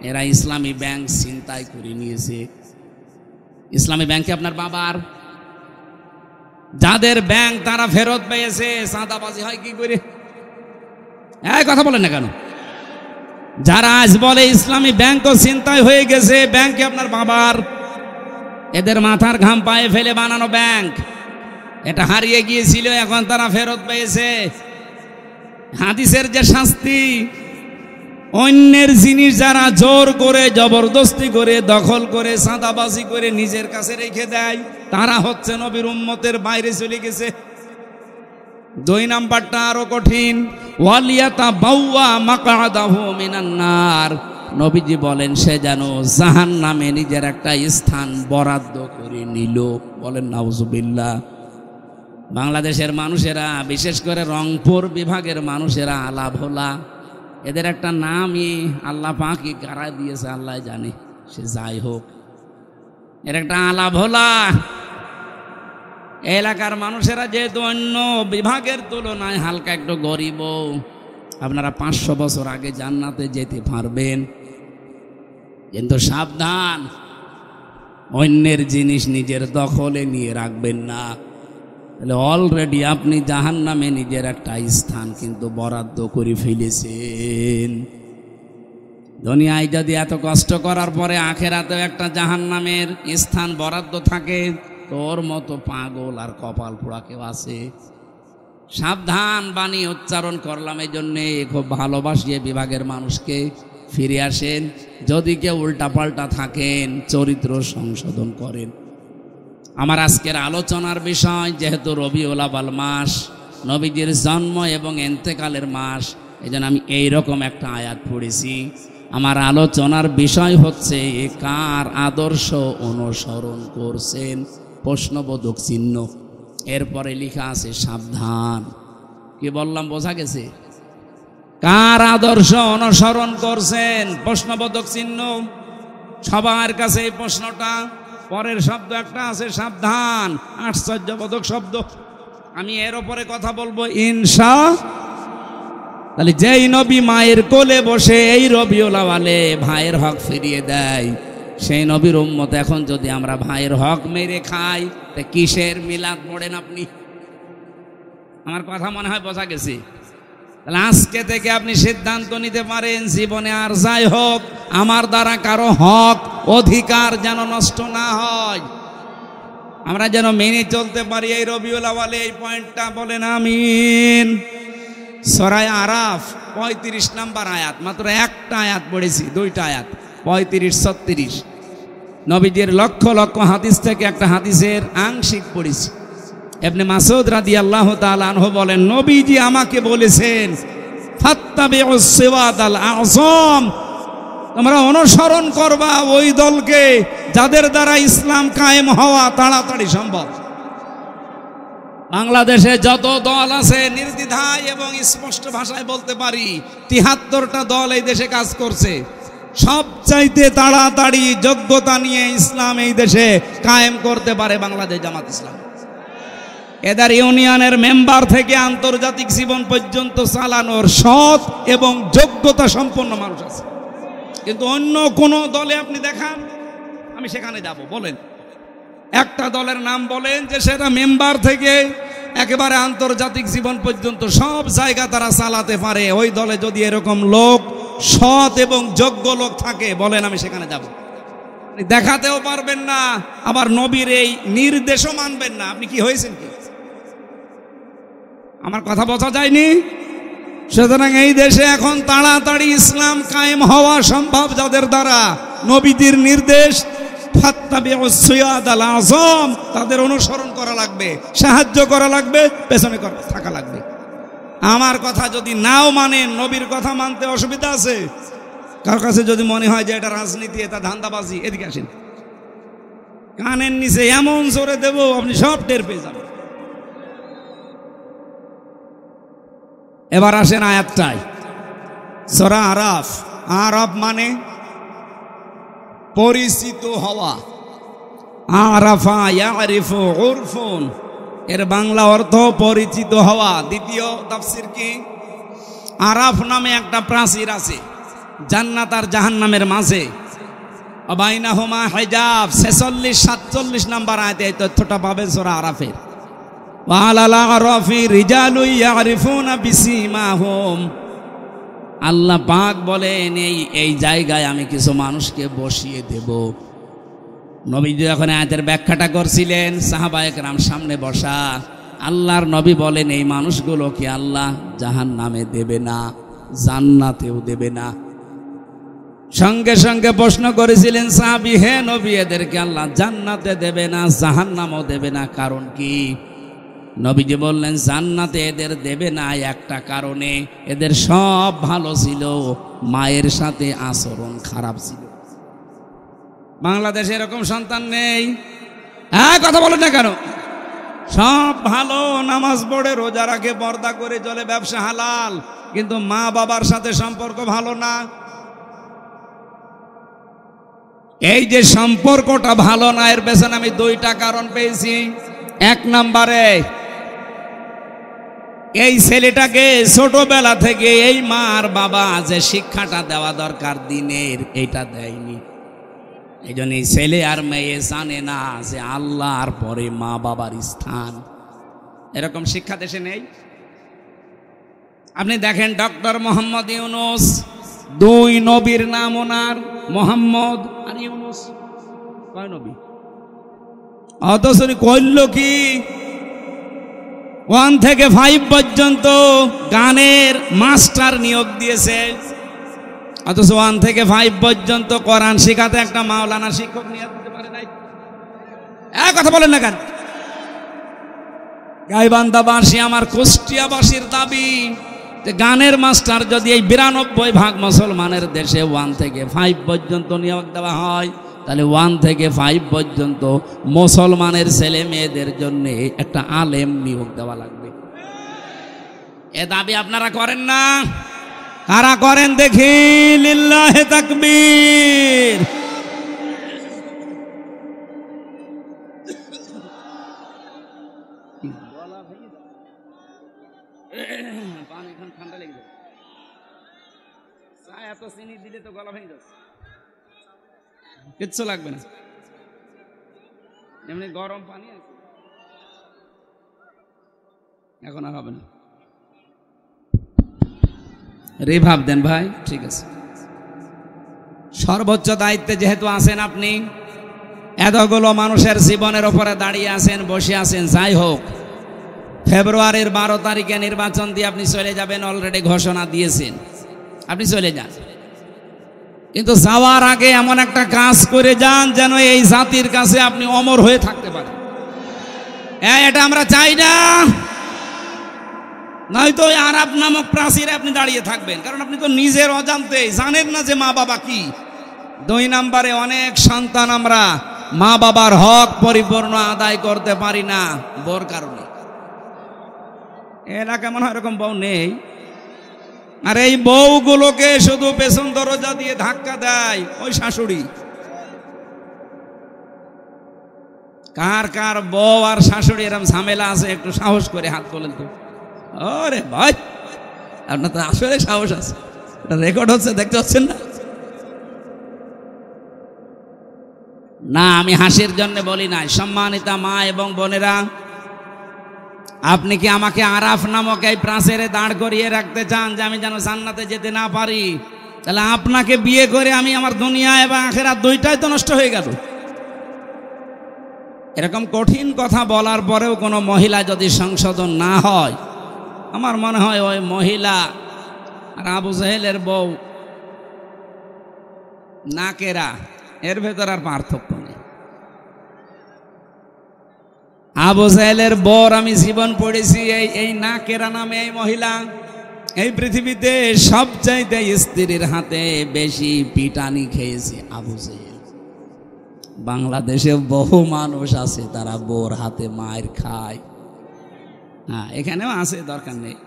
এরা ইসলামী ব্যাংক ছিনতাই করে নিয়েছে। ইসলামী ব্যাংকে আপনার বাবার, যাদের ব্যাংক তারা ফেরত পেয়েছে, চাঁদাবাজি হয় কি করে? এই কথা বলেন না কেন? যারা আজ বলে ইসলামী ব্যাংকও ছিনতাই হয়ে গেছে, ব্যাংকে আপনার বাবার, এদের মাথার ঘাম পায়ে ফেলে বানানো ব্যাংক, এটা হারিয়ে গিয়েছিল, এখন তারা ফেরত পেয়েছে। হাদিসের যে শাস্তি, অন্যের জিনিস যারা জোর করে জবরদস্তি করে দখল করে চাঁদাবাজি করে নিজের কাছে রেখে দেয়, তারা হচ্ছে নবীর উম্মতের বাইরে চলে গেছে। 2 নাম্বারটা আরো কঠিন, ওয়ালিয়াতাবাওয়া মাকআদাহু মিনান নার। নবীজি বলেন সে যেন জাহান্নামে নিজের একটা স্থান বরাদ্দ করে নিল। বলেন নাউজুবিল্লাহ। বাংলাদেশের মানুষেরা, বিশেষ করে রংপুর বিভাগের মানুষেরা আলা ভোলা, এদের একটা নামই আল্লাহ পাকই কারা দিয়েছে আল্লাহ জানে। সে যাই হোক, এর একটা আলা ভোলা। এলাকার মানুষেরা যেহেতু অন্য বিভাগের তুলনায় হালকা একটু গরিব, আপনারা 500 বছর আগে জান্নাতে যেতে পারবেন, কিন্তু সাবধান, অন্যের জিনিস নিজের দখলে নিয়ে রাখবেন না। তাহলে অলরেডি আপনি জাহান্নামে নিজের একটা স্থান কিন্তু বরাদ্দ করে ফেলেছেন। দুনিয়ায় যদি এত কষ্ট করার পরে আখেরাতেও একটা জাহান্নামের স্থান বরাদ্দ থাকে, তোর মতো পাগল আর কপাল পোড়া কেউ আছে? সাবধান বাণী উচ্চারণ করলাম এই জন্যে। খুব ভালোবাসিয়ে বিভাগের মানুষকে ফিরে আসেন। যদি কেউ উল্টাপাল্টা থাকেন, চরিত্র সংশোধন করেন। আমার আজকের আলোচনার বিষয়, যেহেতু রবিউল আউয়াল মাস, নবীজির জন্ম এবং ইন্তেকালের মাস, এই জন্য আমি এইরকম একটা আয়াত পড়েছি। আমার আলোচনার বিষয় হচ্ছে কার আদর্শ অনুসরণ করছেন, প্রশ্নবোধক চিহ্ন। এরপরে লেখা আছে সাবধান। কি বললাম বোঝা গেছে? কার আদর্শ অনুসরণ করছেন, প্রশ্নবোধক চিহ্ন। সবার কাছে এই প্রশ্নটা। পরের শব্দ একটা আছে সাবধান, আশ্চর্যবোধক শব্দ। আমি এর উপরে কথা বলবো ইনশা। তাহলে যেই নবী মায়ের কোলে বসে এই রবিউল আউয়ালে ভাইয়ের হক ফিরিয়ে দেয়, সেই নবীর উম্মত এখন যদি আমরা ভাইয়ের হক মেরে খাই, তা কিসের মিলাদ পড়েন আপনি? আমার কথা মনে হয় বোঝা গেছে। তাহলে আজকে থেকে আপনি সিদ্ধান্ত নিতে পারেন, জীবনে আর যাই হোক, আমার দ্বারা কারো হক অধিকার যেন নষ্ট না হয়, আমরা যেন মেনে চলতে পারি এই রবিউল আউয়ালে। এই পয়েন্টটা বলেন আমিন। সূরা আরাফ 35 নম্বর আয়াত, মাত্র একটা আয়াত পড়েছি, 2টা আয়াত, 35-36। নবীজির লক্ষ লক্ষ হাদিস থেকে একটা হাদিসের আংশিক পড়েছি। ইবনে মাসউদ রাদিয়াল্লাহু তাআলা আনহু বলেন, নবীজি আমাকে বলেছেন, ফাত্তাবিউস সিরাতাল আযম, তোমরা অনুসরণ করবা ওই দলকে যাদের দ্বারা ইসলাম কায়েম হওয়া তাড়াতাড়ি সম্ভব। বাংলাদেশে যত দল আছে নির্দ্বিধায় এবং স্পষ্ট ভাষায় বলতে পারি ৭৩টা দল এই দেশে কাজ করছে। সবচাইতে তাড়াতাড়ি যোগ্যতা নিয়ে ইসলাম এই দেশে কায়েম করতে পারে বাংলাদেশ জামাত ইসলাম। এদের ইউনিয়নের মেম্বার থেকে আন্তর্জাতিক জীবন পর্যন্ত চালানোর সৎ এবং যোগ্যতা সম্পন্ন মানুষ আছে। কিন্তু অন্য কোন দলে আপনি দেখান, আমি সেখানে যাব। বলেন একটা দলের নাম বলেন যে সেটা মেম্বার থেকে একেবারে আন্তর্জাতিক জীবন পর্যন্ত সব জায়গা তারা চালাতে পারে। ওই দলে যদি এরকম লোক, সৎ এবং যোগ্য লোক থাকে, বলেন আমি সেখানে যাব। দেখাতেও পারবেন না, আবার নবীর এই নির্দেশও মানবেন না। আপনি কি হয়েছেন কি? আমার কথা বোঝা যায়নি? সুতরাং এই দেশে এখন তাড়াতাড়ি ইসলাম কায়েম হওয়া সম্ভব যাদের দ্বারা নবীদের নির্দেশ তাদের অনুসরণ করা লাগবে, সাহায্য করা লাগবে, পেছনে থাকা লাগবে। আমার কথা যদি নাও মানেন, নবীর কথা মানতে অসুবিধা আছে? কার কাছে যদি মনে হয় যে এটা রাজনীতি, এটা ধান্দাবাজি, এদিকে আসেন, কানের নিচে এমন জোরে দেব আপনি সব টের পেয়ে যাবেন। এবার আসেন আয়াতটায়, সূরা আরাফ। আরাফ মানে পরিচিত হওয়া। আরাফা ইয়ারিফু উরফুন, এর বাংলা অর্থ পরিচিত হওয়া। দ্বিতীয় তাফসীর কি? আরাফ নামে একটা প্রাচীর আছে জান্নাত আর জাহান্নামের মাঝে, বাইনাহুমা হিজাব। 46-47 নাম্বার আয়াতে এই তথ্যটা পাবেন সূরা আরাফের। ওয়ালাল আরাফি রিজালু ইয়ারিফুনা বিসিমাহুম, আল্লাহ পাক বলেন এই জায়গায় আমি কিছু মানুষকে বসিয়ে দেব। নবীজি যখন আয়াতের ব্যাখ্যাটা করছিলেন, সাহাবায়ে কেরাম সামনে বসা, আল্লাহর নবী বলেন এই মানুষগুলোকে আল্লাহ জাহান্নামে দেবে না, জান্নাতেও দেবে না। সঙ্গে সঙ্গে প্রশ্ন করেছিলেন সাহাবী, হে নবী এদেরকে আল্লাহ জান্নাতে দেবে না, জাহান্নামও দেবে না, কারণ কি? নবীজি বললেন জান্নাতে এদের দেবে না একটা কারণে, এদের সব ভালো ছিল, মায়ের সাথে আচরণ খারাপ ছিল। বাংলাদেশে এরকম সন্তান নেই? হ্যাঁ, কথা বলেন না কেন? সব ভালো, নামাজ পড়ে, রোজা রাখে, পর্দা করে চলে, ব্যবসা হালাল, কিন্তু মা বাবার সাথে সম্পর্ক ভালো না। এই যে সম্পর্কটা ভালো না, এর পেছনে আমি 2টা কারণ পেয়েছি। 1 নম্বরে এই ছেলেটাকে ছোটবেলা থেকে এই মা আর বাবা যে শিক্ষাটা দেওয়া দরকার দিনের, এইটা দেয়নি। এই জন্য এই ছেলে আর মেয়ে জানে না যে আল্লাহর পরে মা বাবার স্থান। এরকম শিক্ষা দেশে নেই। আপনি দেখেন ডক্টর মোহাম্মদ ইউনূস, 2 নবীর নাম ওনার, মোহাম্মদ আর ইউনূস, কয় নবী? অথচ কইল কি 1 থেকে 5 পর্যন্ত গানের মাস্টার নিয়োগ দিয়েছে, অথচ 1 থেকে 5 পর্যন্ত কোরআন শেখাতে একটা মাওলানা শিক্ষক নিয়োগ দিতে পারে নাই। এক কথা বলেন না কেন? গাইবান্ধাবাসী, আমার কুষ্টিয়াবাসীর দাবি যে গানের মাস্টার যদি এই 92% মুসলমানের দেশে 1 থেকে 5 পর্যন্ত নিয়োগ দেওয়া হয়, তাহলে 1 থেকে 5 পর্যন্ত মুসলমানের ছেলে মেয়েদের জন্য একটা আলেম নিয়োগ দেওয়া লাগবে। এ দাবি আপনারা করেন না? কারা করেন দেখি? লিল্লাহে তাকবীর। ঠান্ডা লেগে যাবে, এত চিনি দিলে তো গলা ভেঙে যাচ্ছে। কিচ্ছু লাগবে না, এমনি গরম পানি আছে, এখন আর হবে না। রিভাব দেন ভাই, ঠিক আছে। সর্বোচ্চ দায়িত্বে যেহেতু আছেন আপনি, এতগুলো মানুষের জীবনের ওপরে দাঁড়িয়ে আছেন, বসে আছেন, যাই হোক, ফেব্রুয়ারির 12 তারিখে নির্বাচন দিয়ে আপনি চলে যাবেন, অলরেডি ঘোষণা দিয়েছেন, আপনি চলে যান। কিন্তু যাওয়ার আগে এমন একটা কাজ করে যান যেন এই জাতির কাছে আপনি অমর হয়ে থাকতে পারেন। এটা আমরা চাই না। নয়তো ওই আরাফ নামক প্রাচীরে আপনি দাঁড়িয়ে থাকবেন, কারণ আপনি তো নিজের অজান্তে জানেন না যে মা বাবা কি। 2 নম্বরে, অনেক সন্তান আমরা মা বাবার হক পরিপূর্ণ আদায় করতে পারি না বোর কারণে। এলাকা মনে হয় এরকম বউ নেই, আর এই বউগুলোকে শুধু পেছন দরজা দিয়ে ধাক্কা দেয় ওই শাশুড়ি। কার কার বউ আর শাশুড়ি এরকম ঝামেলা আছে একটু সাহস করে হাত তোলেন তো। আরে ভাই, আপনার তো আসলে সাহস আছে, এটা রেকর্ড হচ্ছে, দেখতে পাচ্ছেন না? না, আমি হাসির জন্য বলি নাই। সম্মানিতা মা এবং বোনেরা, আপনি কি আমাকে আরাফ নামক এই প্রাচীরে দাঁড় করিয়ে রাখতে চান যে আমি যেন জান্নাতে যেতে না পারি? তাহলে আপনাকে বিয়ে করে আমি আমার দুনিয়া এবং আখিরাত দুইটাই তো নষ্ট হয়ে গেল। এরকম কঠিন কথা বলার পরেও কোনো মহিলা যদি সংশোধন না হয়, আমার মনে হয় ওই মহিলা আর আবু জাহেলের বউ নাকেরা, এর ভেতর আর পার্থক্য নেই। আবু জাহেলের বর আমি জীবন পড়েছি, এই নাকেরা নামে এই মহিলা এই পৃথিবীতে সবচাইতে স্ত্রীর হাতে বেশি পিটানি খেয়েছে আবু জাহেল। বাংলাদেশে বহু মানুষ আছে তারা বোর হাতে মায়ের খায়। হ্যাঁ, এখানেও আছে, দরকার নেই।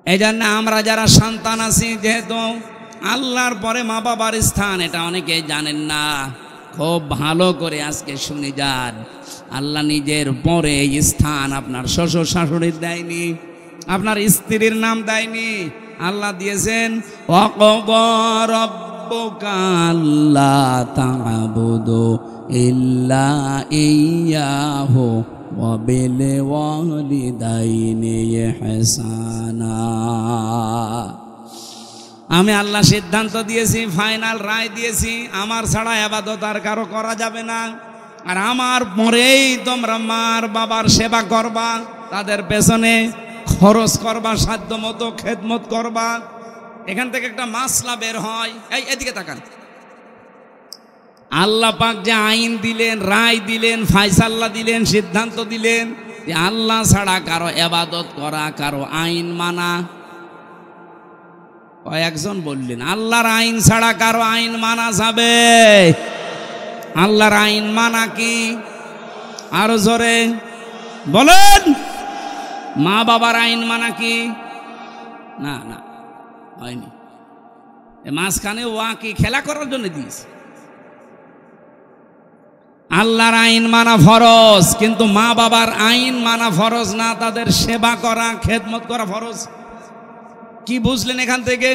এই জন্য আমরা যারা সন্তান আছি, যেহেতু আল্লাহর পরে মা বাবার স্থান, এটা অনেকেই জানেন না, খুব ভালো করে আজকে শুনে যান। আল্লাহ নিজের পরে এই স্থান আপনার শ্বশুর শাশুড়ির দেয়নি, আপনার স্ত্রীর নাম দেয়নি, আল্লাহ দিয়েছেন ওয়াকাদা রাব্বুকা আল্লা তা'বুদু ইল্লা ইয়্যাহু ওয়া বিল ওয়ালিদাইনি ইহসানা। আমি আল্লাহ সিদ্ধান্ত দিয়েছি, ফাইনাল রায় দিয়েছি, আমার ছাড়া ইবাদত আর কারো করা যাবে না, আর আমার পরেই তোমরা মার বাবার সেবা করবা, তাদের পেছনে খরচ করবা, সাধ্য মতো খেদমত করবা। এখান থেকে একটা মাসলা বের হয়, এদিকে তাকান। আল্লাহ পাক যে আইন দিলেন, রায় দিলেন, ফায়সালা দিলেন, সিদ্ধান্ত দিলেন যে আল্লাহ ছাড়া কারো ইবাদত করা, কারো আইন মানা। কয়েকজন বললেন আল্লাহর আইন ছাড়া কারো আইন মানা যাবে? আল্লাহর আইন মানা কি? আরো জোরে বলেন। মা বাবার আইন মানা কি? না না, হয়নি। মাঝখানে ওয়া কি খেলা করার জন্য দিয়েছে? আল্লাহর আইন মানা ফরজ, কিন্তু মা বাবার আইন মানা ফরজ না, তাদের সেবা করা, খেদমত করা ফরজ। কি বুঝলেন এখান থেকে?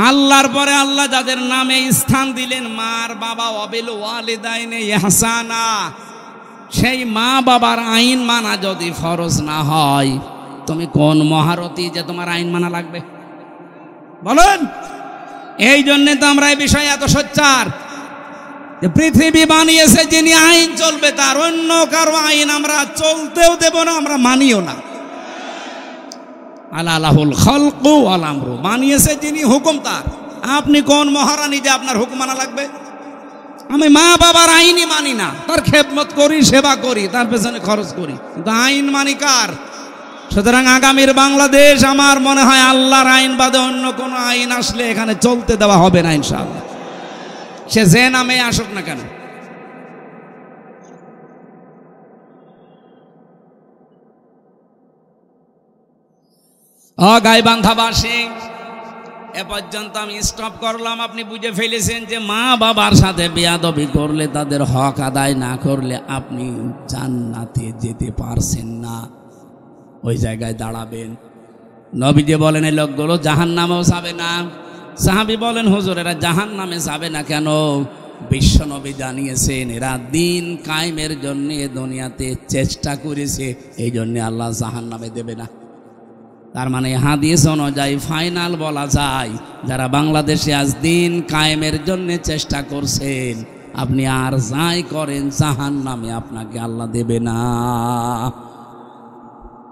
আল্লাহর পরে আল্লাহ যাদের নামে স্থান দিলেন, মার বাবা, ওয়াবিল ওয়ালিদাইনি ইহসানা, সেই মা বাবার আইন মানা যদি ফরজ না হয়, তুমি কোন মহারথী যে তোমার আইন মানা লাগবে? বলেন। এই জন্যে তো আমরা এই বিষয়ে এত সোচ্চার যে পৃথিবী বানিয়েছে যিনি, আইন চলবে তার, অন্য কারো আইন আমরা চলতেও দেব না, আমরা মানিও না। আলাহুল খালকু ওয়াল আমরু, বানিয়েছে যিনি, হুকুম তার। আপনি কোন মহারানী যে আপনার হুকুম মানা লাগবে? আমি মা বাবার আইনই মানি না, তার খেদমত করি, সেবা করি, তার পেছনে খরচ করি, কিন্তু আইন মানি কার? সুতরাং আগামীর বাংলাদেশ আমার মনে হয় আল্লাহর আইন বাদে অন্য কোনো আইন আসলে এখানে চলতে দেওয়া হবে না ইনশাআল্লাহ, সে যে নামে আসুক না কেন। গাইবান্ধাবাসী, এ পর্যন্ত আমি স্টপ করলাম। আপনি বুঝে ফেলেছেন যে মা বাবার সাথে বেয়াদবি করলে, তাদের হক আদায় না করলে আপনি জান্নাতে যেতে পারছেন না, ওই জায়গায় দাঁড়াবেন। নবীজি বলেন এই লোকগুলো জাহান্নামেও যাবে না। সাহাবী বলেন হুজুর এরা জাহান্নামে যাবে না কেন? বিশ্ব নবী জানিয়েছেন এরা দিন কায়েমের জন্য দুনিয়াতে চেষ্টা করেছে, এই জন্য আল্লাহ জাহান্নামে দেবে না। তার মানে হাদিস অনুযায়ী ফাইনাল বলা যায়, যারা বাংলাদেশে আজ দিন কায়েমের জন্য চেষ্টা করছেন, আপনি আর যাই করেন জাহান্নামে আপনাকে আল্লাহ দেবে না।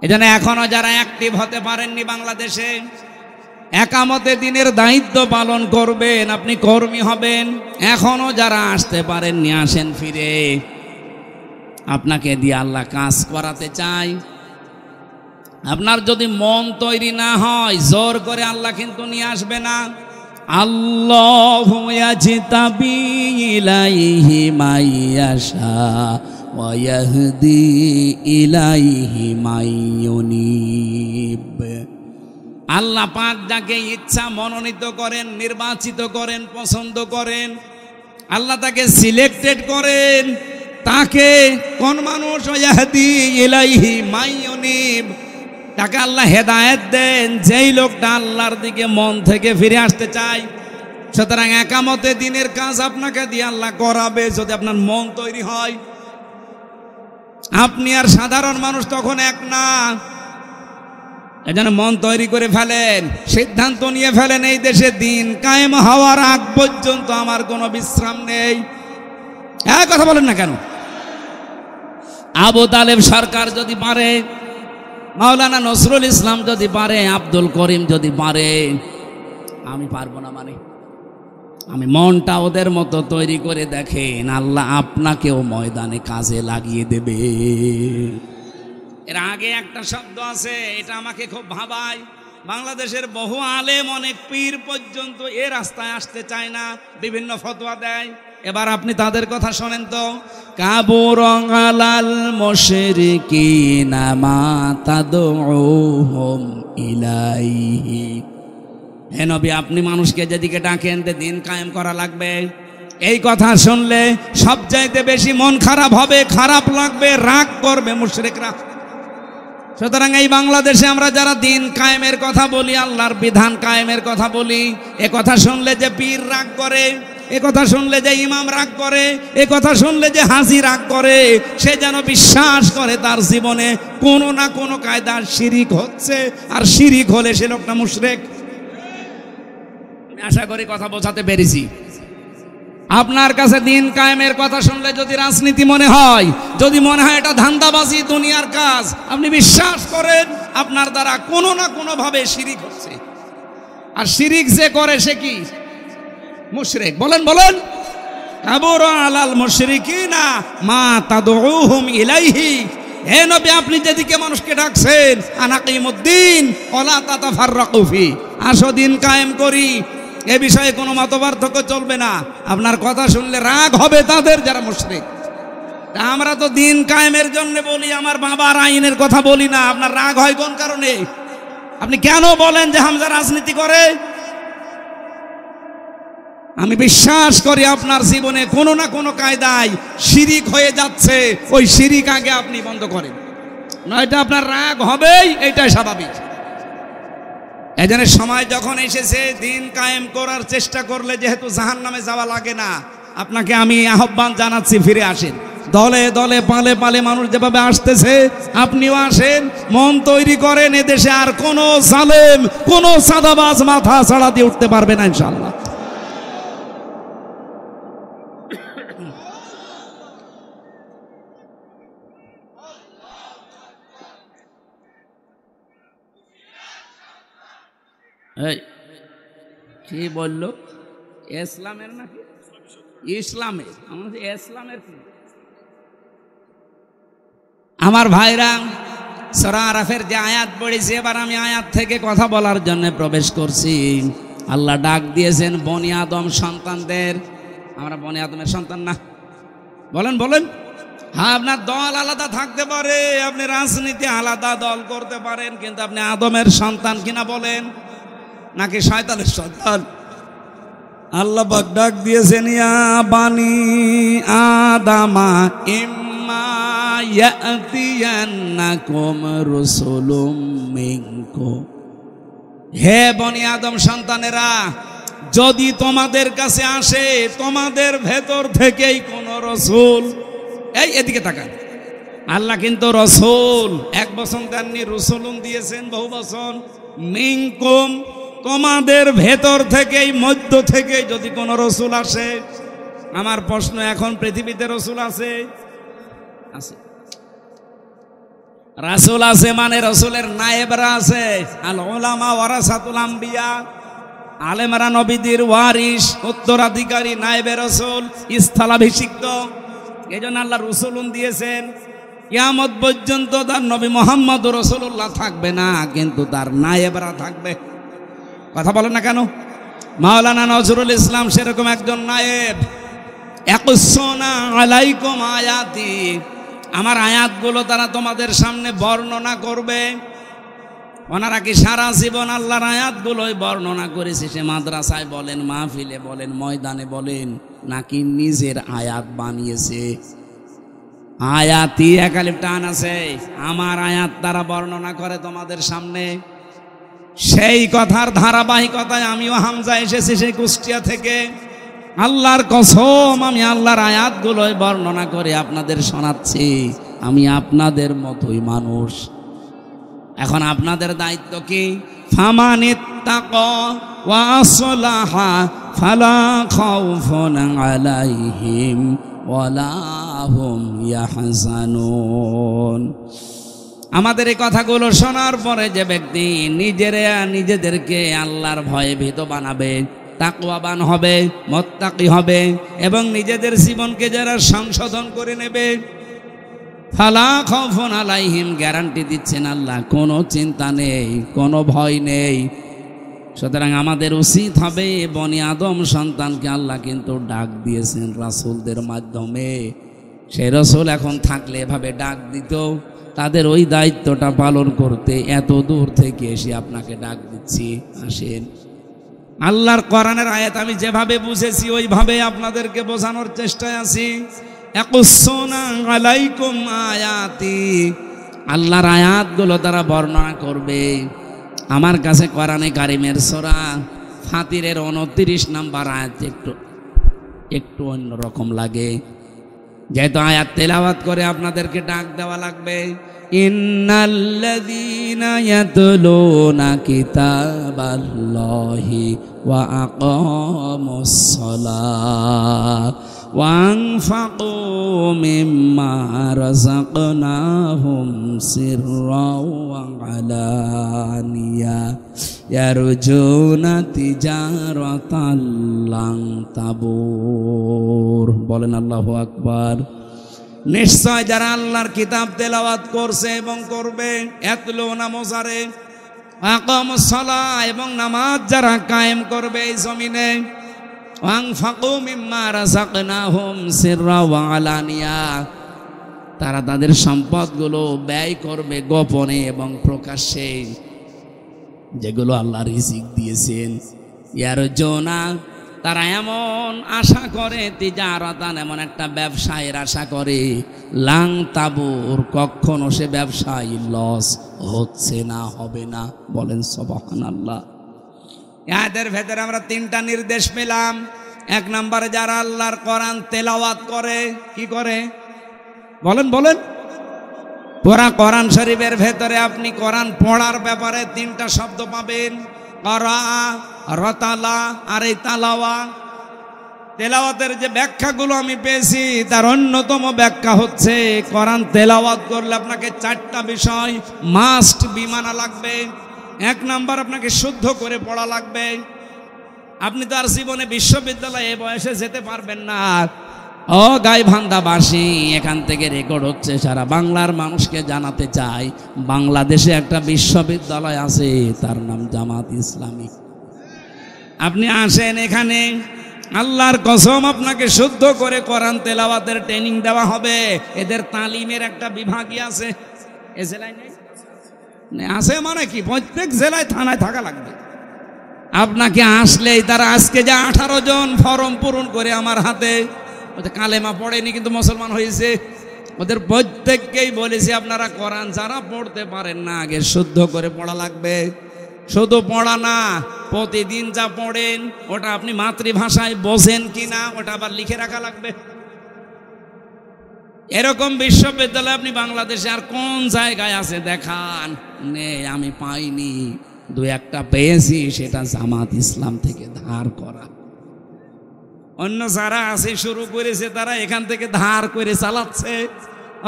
এজন্য এখনো যারা অ্যাক্টিভ হতে পারেননি বাংলাদেশে, একামতে দিনের দায়িত্ব পালন করবেন, আপনি কর্মী হবেন। এখনো যারা আসতে পারেননি, আসেন ফিরে, আপনাকে দিয়ে আল্লাহ কাজ করাতে চাই। আপনার যদি মন তৈরি না হয় জোর করে আল্লাহ কিন্তু নিয়ে আসবে না। আল্লাহু ইয়াজতাবি ইলাইহি মাইয়াশা ওয়া ইয়াহদি ইলাইহি মাইয়ুনিব। আল্লাহ পাক যাকে ইচ্ছা মনোনীত করেন, নির্বাচিত করেন, পছন্দ করেন, আল্লাহ তাকে সিলেক্টেড করেন। তাকে কোন মানুষ? ইয়াহদি ইলাইহি মাইয়ুনিব, তাকে আল্লাহ হেদায়েত দেন যেই লোকটা আল্লাহর দিকে মন থেকে ফিরে আসতে চায়। সুতরাং একামতে দিনের কাজ আপনাকে দিয়ে আল্লাহ করাবে যদি আপনার মন তৈরি হয়। আপনি আর সাধারণ মানুষ তখন এক না। এজন্য মন তৈরি করে ফেলেন, সিদ্ধান্ত নিয়ে ফেলেন এই দেশে দিন কায়েম হওয়ার আগ পর্যন্ত আমার কোনো বিশ্রাম নেই। এক কথা বলেন না কেন? আবু তালেব সরকার যদি পারে, মাওলানা নজরুল ইসলাম যদি পারে, আব্দুল করিম যদি পারে, আমি পারবো না? মানে আমি মনটা ওদের মতো তৈরি করে দেখেন, আল্লাহ আপনাকেও ময়দানে কাজে লাগিয়ে দেবে। এর আগে একটা শব্দ আছে, এটা আমাকে খুব ভাবায়। বাংলাদেশের বহু আলেম, অনেক পীর পর্যন্ত এ রাস্তায় আসতে চায় না, বিভিন্ন ফতোয়া দেয়। এবার আপনি তাদের কথা শোনেন তো। কাবুরং আলাল মুশরিকিনা মা তাদউহুম ইলাইহি। হে নবী, আপনি মানুষকে যেদিকে ডাকেন দিন কায়েম করা লাগবে, এই কথা শুনলে সবচাইতে বেশি মন খারাপ হবে, খারাপ লাগবে, রাগ করবে মুশরিকরা। সুতরাং এই বাংলাদেশে আমরা যারা দিন কায়েমের কথা বলি, আল্লাহর বিধান কায়েমের কথা বলি, এ কথা শুনলে যে পীর রাগ করে, এ কথা শুনলে যে ইমাম রাগ করে, এ কথা শুনলে যে হাজি রাগ করে, সে যেন বিশ্বাস করে তার জীবনে কোনো না কোনো কায়দার শিরিক হচ্ছে, আর শিরিক হলে সে লোকটা মুশরিক। আমি আশা করি কথা বোঝাতে পেরেছি। আপনার কাছে দিন কায়েমের কথা শুনলে যদি রাজনীতি মনে হয়, যদি মনে হয় এটা ধান্দাবাজি, দুনিয়ার কাজ, আপনি বিশ্বাস করেন আপনার দ্বারা কোনো না কোনো ভাবে শিরিক হচ্ছে। আর শিরিক যে করে সে কি? মুশরিক। বলেন বলেন। কাবুরা আলাল মুশরিকিনা মা তাদউহুম ইলাইহি। হে নবী, আপনি যেদিকে মানুষকে ডাকছেন, আনাকিমুদ্দিন ওয়ালা তাতাফাররাকু ফি, আসো দিন কায়েম করি, এ বিষয়ে কোনো মতপার্থক্য চলবে না। আপনার কথা শুনলে রাগ হবে তাদের যারা মুশরিক। আমরা তো দিন কায়েমের জন্য বলি, আমার বাবার আইনের কথা বলি না। আপনার রাগ হয় কোন কারণে? আপনি কেন বলেন যে হামজা রাজনীতি করে? আমি বিশ্বাস করি আপনার জীবনে কোনো না কোনো কায়দায় শিরিক হয়ে যাচ্ছে, ওই শিরিক আগে আপনি বন্ধ করেন, নয়তো আপনার রাগ হবেই, এটাই স্বাভাবিক। এজন্য সময় যখন এসেছে দিন কায়েম করার চেষ্টা করলে যেহেতু জাহান্নামে যাওয়া লাগে না, আপনাকে আমি আহ্বান জানাচ্ছি, ফিরে আসেন। দলে দলে পালে পালে মানুষ যেভাবে আসতেছে, আপনিও আসেন, মন তৈরি করেন। এদেশে আর কোনো জালেম, কোনো সাদাবাজ মাথা ছাড়া দিয়ে উঠতে পারবে না ইনশাআল্লাহ। কি বলল? ইসলামের নাকি ইসলামের? ইসলামের কি? আমার ভাইরা, সূরা আরাফের যে আয়াত পড়েছি, এবার আমি আয়াত থেকে কথা বলার জন্য প্রবেশ করছি। আল্লাহ ডাক দিয়েছেন বনি আদম সন্তানদের। আমরা বনি আদমের সন্তান না? বলেন বলেন। হ্যাঁ, আপনার দল আলাদা থাকতে পারে, আপনি রাজনীতি আলাদা দল করতে পারেন, কিন্তু আপনি আদমের সন্তান কিনা বলেন, নাকি শয়তানের সন্তান? আল্লাহ পাক ডাক দিয়েছেন, ইয়া বানি আদামা ইম্মা ইয়াতিয়ান্নাকুম রাসূলুম মিনকুম। হে বনি আদম সন্তানেরা, যদি তোমাদের কাছে আসে তোমাদের ভেতর থেকেই কোন রাসূল, এই এদিকে তাকান, আল্লাহ কিন্তু রাসূল এক বচন দেননি, রাসূলুন দিয়েছেন বহু বচন। মিনকুম, তোমাদের ভেতর থেকেই, মধ্য থেকে যদি কোনো রসুল আসে। আমার প্রশ্ন, এখন পৃথিবীতে রসুল আছে? আছে। রাসূল আছে মানে রসুলের নায়েবরা আছে। আল উলামা ওয়ারাসাতুল আম্বিয়া, আলেমরা নবীদের ওয়ারিস, উত্তরাধিকারী, নায়েবে রসুল, স্থলাভিষিক্ত। এই জন্য আল্লাহ রসুলুন দিয়েছেন। কিয়ামত পর্যন্ত তার নবী মুহাম্মদ রাসূলুল্লাহ থাকবে না, কিন্তু তার নায়েবরা থাকবে। কথা বলেন না কেন? মাওলানা নজরুল ইসলাম সেরকম একজন নায়েব। ইয়াকুসুনা আলাইকুম আয়াতি, আমার আয়াতগুলো তারা তোমাদের সামনে বর্ণনা করবে। ওনারা কি সারা জীবন আল্লাহর আয়াতগুলোই বর্ণনা করেছে? সে মাদ্রাসায় বলেন, মাহফিলে বলেন, ময়দানে বলেন, নাকি নিজের আয়াত বানিয়েছে? আয়াতি একালিফ টান আছে, আমার আয়াত তারা বর্ণনা করে তোমাদের সামনে। সেই কথার ধারাবাহিকতায় আমিও হামজা এসেছি সেই কুষ্টিয়া থেকে। আল্লাহর কসম, আমি আল্লাহর আয়াতগুলোই বর্ণনা করে আপনাদের শোনাচ্ছি। আমি আপনাদের মতোই মানুষ। এখন আপনাদের দায়িত্ব কি? ফামানিত্তাকা ওয়া আসলাহা ফালা খাউফুন আলাইহিম ওয়ালা হুম ইয়াহজানুন। আমাদের এই কথাগুলো শোনার পরে যে ব্যক্তি নিজেদেরকে আল্লাহর ভয়ে ভীত বানাবে, তাকওয়াবান হবে, মুত্তাকি হবে এবং নিজেদের জীবনকে যারা সংশোধন করে নেবে, ফালা খাউফুন আলাইহিম, গ্যারান্টি দিচ্ছেন আল্লাহ, কোনো চিন্তা নেই, কোনো ভয় নেই। সুতরাং আমাদের উচিত হবে, বনি আদম সন্তানকে আল্লাহ কিন্তু ডাক দিয়েছেন রাসূলদের মাধ্যমে। সেই রাসূল এখন থাকলে এভাবে ডাক দিত, তাদের ওই দায়িত্বটা পালন করতে এত দূর থেকে এসে আপনাকে ডাক দিচ্ছি, আসেন। আল্লাহর কোরআনের আয়াত আমি যেভাবে বুঝেছি ওইভাবে আপনাদেরকে বোঝানোর চেষ্টায় আছি। ইয়াকুসুনা আলাইকুম আয়াতি, আল্লাহর আয়াতগুলো তারা বর্ণনা করবে। আমার কাছে কোরআনে কারিমের সূরা ফাতিরের 29 নম্বর আয়াত একটু অন্যরকম লাগে, যেহেতু আয়াত তেলাওয়াত করে আপনাদেরকে ডাক দেওয়া লাগবে। ইন্নাল্লাযীনা ইয়াতলুনা কিতাবাল্লাহি ওয়া আকামুস সালাহ ওয়া আনফাকু মিম্মা রাযাকনাহুম সিররাও ওয়া আলানিয়া ইয়ারজুনা তিজারাতাল লান তাবুর। বলেন আল্লাহু আকবার। নিশ্চয় যারা আল্লাহর কিতাব তেলাওয়াত করছে এবং করবে, ইয়াতলুনা মুজারে, আকামুস সালাহ এবং নামাজ যারা কায়েম করবে এই জমিনে, আনফাকু মিম্মা রাযাকনাহুম সিররা ওয়া আলানিয়া, তারা তাদের সম্পদগুলো ব্যয় করবে গোপনে এবং প্রকাশ্যে, যেগুলো আল্লাহ রিজিক দিয়েছেন। ইয়ারজুনা, তারা এমন আশা করে, তিজারাতান, এমন একটা ব্যবসায়ের আশা করে, লাং তাবুর, কখনো সে ব্যবসায় লস হচ্ছে না, হবে না। বলেন সুবহানাল্লাহ। এদের ভেতরে আমরা 3টা নির্দেশ পেলাম। 1 নম্বরে যারা আল্লাহর কোরআন তেলাওয়াত করে, কি করে? বলেন বলেন। পুরা কোরআন শরীফের ভেতরে আপনি কোরআন পড়ার ব্যাপারে 3টা শব্দ পাবেন, করা, রতালা আর এই তালাওয়া। তেলাওয়াতের যে ব্যাখ্যাগুলো আমি পেয়েছি তার অন্যতম ব্যাখ্যা হচ্ছে, কোরআন তেলাওয়াত করলে আপনাকে 4টা বিষয় মাস্ট বিমানা লাগবে। 1 নাম্বার, আপনাকে শুদ্ধ করে পড়া লাগবে। আপনি তো আর জীবনে বিশ্ববিদ্যালয়ে বয়সে যেতে পারবেন না। ও গাইবান্ধাবাসী, এখান থেকে রেকর্ড হচ্ছে, সারা বাংলার মানুষকে জানাতে চাই, বাংলাদেশে একটা বিশ্ববিদ্যালয় আছে, তার নাম জামাত ইসলামী। আপনি আসেন এখানে, আল্লাহর কসম আপনাকে শুদ্ধ করে কোরআন তেলাওয়াতের ট্রেনিং দেওয়া হবে। এদের তালিমের একটা বিভাগই আছে। এ জেলায় নেই? আছে মানে কি, প্রত্যেক জেলায় থানায় থাকা লাগবে। আপনাকে আসলেই তারা, আজকে যে 18 জন ফর্ম পূরণ করে আমার হাতে, ওদের কালেমা পড়েনি কিন্তু মুসলমান হয়েছে, ওদের প্রত্যেককেই বলেছি আপনারা কোরআন যারা পড়তে পারেন না, আগে শুদ্ধ করে পড়া লাগবে। শুধু পড়া না, প্রতিদিন যা পড়েন ওটা আপনি মাতৃভাষায় বোঝেন কিনা ওটা আবার লিখে রাখা লাগবে। এরকম বিশ্ববিদ্যালয় আপনি বাংলাদেশে আর কোন জায়গায় আছে দেখান? নেই, আমি পাইনি। 2-1টা পেয়েছি, সেটা জামাত ইসলাম থেকে ধার করা। অন্য যারা আছে শুরু করেছে তারা এখান থেকে ধার করে চালাচ্ছে,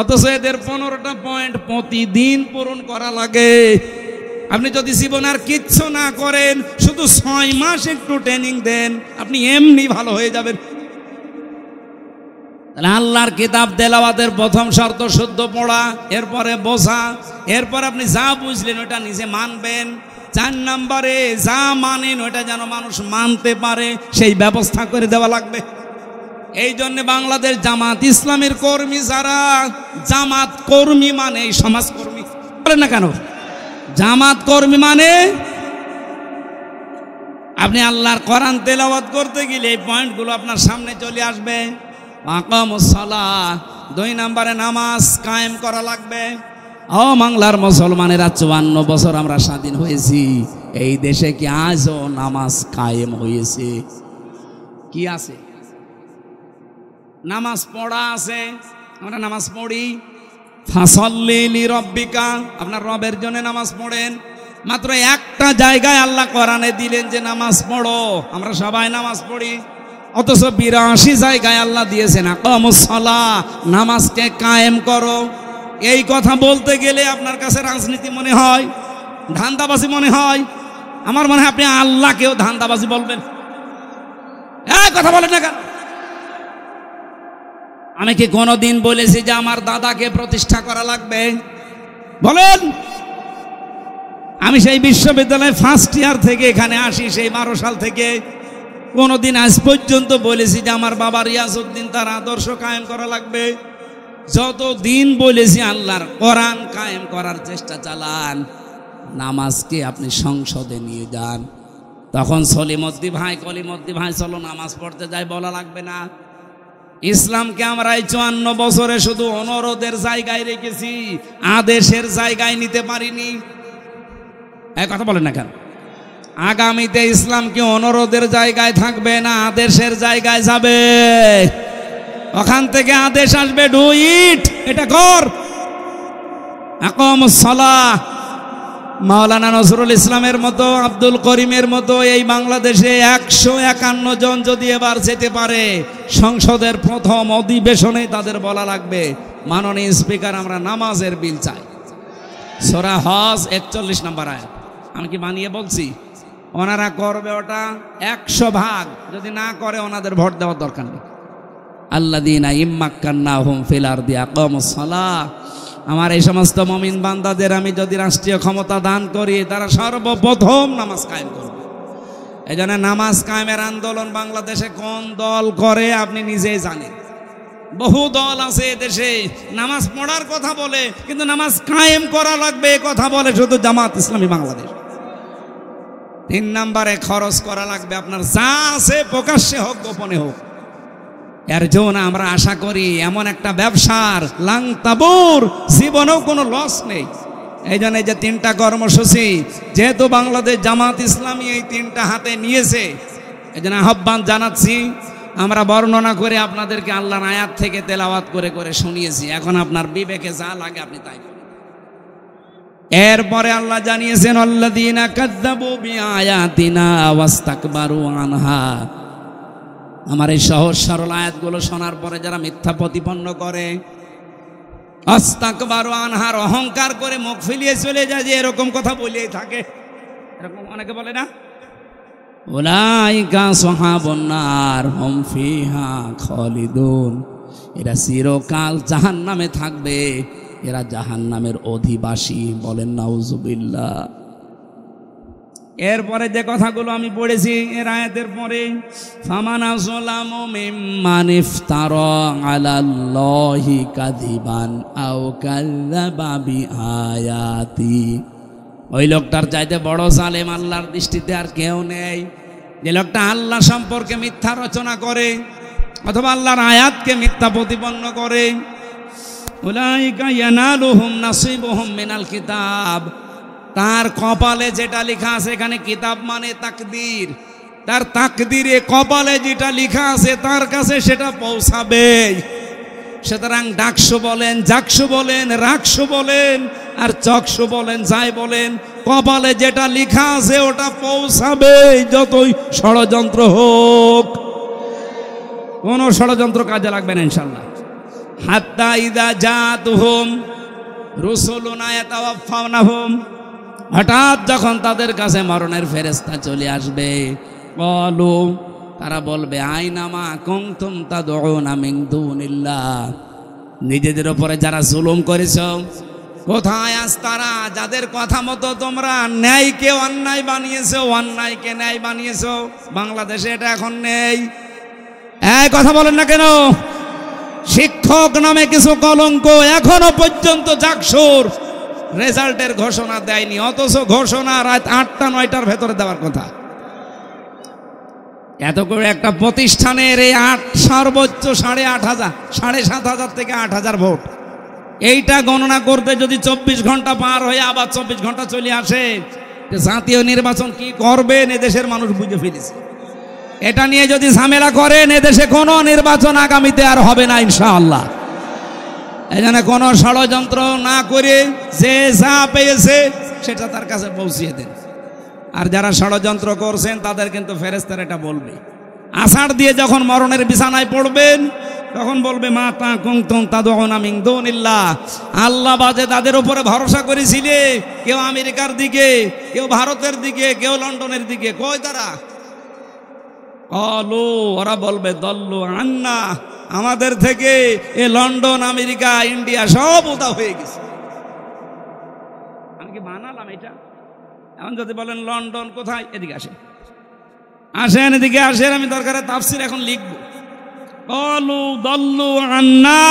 অথচ এদের 15টা পয়েন্ট প্রতিদিন পূরণ করা লাগে। আপনি যদি জীবন আর কিচ্ছু না করেন, শুধু 6 মাস একটু ট্রেনিং দেন, আপনি এমনি ভালো হয়ে যাবেন। তাহলে আল্লাহর কিতাব তেলাওয়াতের প্রথম শর্ত শুদ্ধ পড়া, এরপরে বোঝা, এরপর আপনি যা বুঝলেন ওটা নিজে মানবেন। 4 নম্বরে যা মানেন ওটা যেন মানুষ মানতে পারে সেই ব্যবস্থা করে দেওয়া লাগবে। এই জন্য বাংলাদেশ জামাত ইসলামের কর্মী যারা, জামাত কর্মী মানে সমাজকর্মী বলেন না কেন, জামাত কর্মী মানে আপনি আল্লাহর কোরআন তেলাওয়াত করতে গেলে এই পয়েন্টগুলো আপনার সামনে চলে আসবে। আকামুস সালাহ, 2 নম্বরে নামাজ কায়েম করা লাগবে। ও বাংলার মুসলমানেরা, 54 বছর আমরা স্বাধীন হয়েছি, এই দেশে কি আজও নামাজ কায়েম হয়েছে? কি আছে? নামাজ পড়া আছে, আমরা নামাজ পড়ি। ফাসাল্লি লিরাব্বিকা, আপনার রবের জন্য নামাজ পড়েন। মাত্র একটা জায়গায় আল্লাহ কোরআনে দিলেন যে নামাজ পড়ো, আমরা সবাই নামাজ পড়ি। অথচ 82 জায়গায় আল্লাহ দিয়েছেন আকামুস সালাহ, নামাজকে কায়েম করো। এই কথা বলতে গেলে আপনার কাছে রাজনীতি মনে হয়, ধান্দাবাজি মনে হয়। আমার মনে হয় আপনি আল্লাহকেও ধান্দাবাজি বলবেন। এই কথা বলেন না কেন? আমি কি কোনোদিন বলেছি যে আমার দাদাকে প্রতিষ্ঠা করা লাগবে? বলেন। আমি সেই বিশ্ববিদ্যালয়ে ফার্স্ট ইয়ার থেকে এখানে আসি, সেই 12 সাল থেকে কোনোদিন আজ পর্যন্ত বলেছি যে আমার বাবা রিয়াজউদ্দিন তার আদর্শ কায়েম করা লাগবে? যতদিন বলেছি আল্লাহর কোরআন কায়েম করার চেষ্টা চালান, নামাজকে আপনি সংসদে নিয়ে যান। তখন সলিমদ্দি ভাই, কলিমদ্দি ভাই চলো নামাজ পড়তে যাই বলা লাগবে না। ইসলামকে আমরা এই 54 বছরে শুধু অনুরোধের জায়গায় রেখেছি, আদেশের জায়গায় নিতে পারিনি। এক কথা বলেন না কেন? আগামীতে ইসলাম কি অনুরোধের জায়গায় থাকবে না আদেশের জায়গায় যাবে? ওখান থেকে আদেশ আসবে, ডু ইট, এটা কর। আকামুস সালাহ, মাওলানা নজরুল ইসলামের মতো, আব্দুল করিমের মতো এই বাংলাদেশে 151 জন যদি এবার যেতে পারে সংসদের প্রথম অধিবেশনে, তাদের বলা লাগবে মাননীয় স্পিকার আমরা নামাজের বিল চাই। সূরা হজ 41 নম্বর আয়াত। আমি কি বানিয়ে বলছি? ওনারা করবে ওটা 100 ভাগ। যদি না করে ওনাদের ভোট দেওয়ার দরকার নেই। আল্লাযীনা ইম্মাক্কান্নাহুম ফিল আরদি আকামুস সালাহ, আমার এই সমস্ত মুমিন বান্দাদের আমি যদি রাষ্ট্রীয় ক্ষমতা দান করি, তারা সর্বপ্রথম নামাজ কায়েম করবে। এই জন্য নামাজ কায়েমের আন্দোলন বাংলাদেশে কোন দল করে আপনি নিজেই জানেন। বহু দল আছে দেশে নামাজ পড়ার কথা বলে, কিন্তু নামাজ কায়েম করা লাগবে এ কথা বলে শুধু জামাত ইসলামী বাংলাদেশ। 3 নম্বরে খরচ করা লাগবে আপনার যা আছে, প্রকাশ্যে হোক গোপনে হোক। এর জন্য আমরা আশা করি এমন একটা ব্যবসার লাংতাবুর, জীবনেও কোনো লস নেই। এই জন্য যে 3টা কর্মসূচি, যেহেতু বাংলাদেশ জামাত ইসলামী এই 3টা হাতে নিয়েছে, এই জন্য আহ্বান জানাচ্ছি। আমরা বর্ণনা করে আপনাদেরকে আল্লাহর আয়াত থেকে তেলাওয়াত করে করে শুনিয়েছি। এখন আপনার বিবেকে যা লাগে আপনি তাই করুন। এরপরে আল্লাহ জানিয়েছেন আল্লাযীনা কাযযাবু বিআয়াতিনা ওয়াস্তাকবারু আনহা। আমার এই সহজ সরল আয়াতগুলো শোনার পরে যারা মিথ্যা প্রতিপন্ন করে, আস্তাকবারু আনহার, অহংকার করে মুখ ফিরিয়ে চলে যায়, যে এরকম কথা বলেই থাকে, এরকম অনেকে বলে না, উলাইকা সাহাবুন নার হুম ফিহা খালিদুন, এরা চিরকাল জাহান্নামে থাকবে, এরা জাহান্নামের অধিবাসী। বলেন নাউজুবিল্লাহ। এরপরে যে কথাগুলো আমি পড়েছি এর আয়াতের পরে, ফামান আযলামু মিম্মান ইফতারা আলাল্লাহি কাযিবান আও কাযযাবা বিআয়াতি। ওই লোকটার চাইতে বড় জালেম আল্লাহর দৃষ্টিতে আর কেউ নেই, যে লোকটা আল্লাহ সম্পর্কে মিথ্যা রচনা করে অথবা আল্লাহর আয়াতকে মিথ্যা প্রতিপন্ন করে। উলাইকা ইয়ানালুহুম নাসিবুহুম মিনাল কিতাব, তার কপালে যেটা লেখা আছে, এখানে কিতাব মানে তাকদীর, তার তাকদীরে কপালে যেটা লেখা আছে তার কাছে সেটা পৌঁছাবে। সুতরাং ডাকসু বলেন, জাকসু বলেন, রাকসু বলেন আর চকসু বলেন, যাই বলেন, কপালে যেটা লেখা আছে ওটা পৌঁছাবে, যতই ষড়যন্ত্র হোক। কোনো ষড়যন্ত্র কাজে লাগবে না ইনশাআল্লাহ। হাত্তা ইযা জাতুহুম রুসুলুনা ইয়াতাওয়াফাউনাহুম, হঠাৎ যখন তাদের কাছে মরণের ফেরেশতা চলে আসবে, বলো তারা বলবে আইনামা কুনতুম তাদউনা মিন দুনিল্লাহ, নিজেদের উপরে যারা জুলুম করেছ কোথায় আজ তারা, যাদের কথা মতো তোমরা ন্যায়কে অন্যায় বানিয়েছো, অন্যায়কে ন্যায় বানিয়েছো। বাংলাদেশে এটা এখন নেই। এই কথা বলেন না কেন? শিক্ষক নামে কিছু কলঙ্ক এখনো পর্যন্ত জাকসুর রেজাল্টের ঘোষণা দেয়নি, অথচ ঘোষণা রাত 8টা-9টার ভেতরে দেওয়ার কথা। এত করে একটা প্রতিষ্ঠানের এই সর্বোচ্চ 8,500 7,500 থেকে 8,000 ভোট, এইটা গণনা করতে যদি 24 ঘন্টা পার হয়ে আবার 24 ঘন্টা চলে আসে, জাতীয় নির্বাচন কি করবেন এদেশের মানুষ বুঝে ফেলেছে। এটা নিয়ে যদি ঝামেলা করেন এদেশে কোনো নির্বাচন আগামীতে আর হবে না ইনশাআল্লাহ। এই জন্য কোনো ষড়যন্ত্র না করে যে যা পেয়েছে সেটা তার কাছে পৌঁছিয়ে দেন। আর যারা ষড়যন্ত্র করছেন তাদের কিন্তু ফেরেশতারা এটা বলবে। আষাঢ় দিয়ে যখন মরণের বিছানায় পড়বেন তখন বলবে মা তা কুনতুম তাদউনা মিন দুনিল্লাহ, আল্লাহ বাদে তাদের উপরে ভরসা করেছিলে, কেউ আমেরিকার দিকে, কেউ ভারতের দিকে, কেউ লন্ডনের দিকে, কই তারা? অলু, ওরা বলবে দল্লু আন্না, আমাদের থেকে এ লন্ডন, আমেরিকা, ইন্ডিয়া সব উধাও হয়ে গেছে। আমি কি বানালাম এটা? এখন যদি বলেন লন্ডন কোথায়, এদিকে আসেন, আসেন এদিকে আসেন, আমি দরকারে তাফসীর এখন লিখবো। অলু দল্লু আন্না,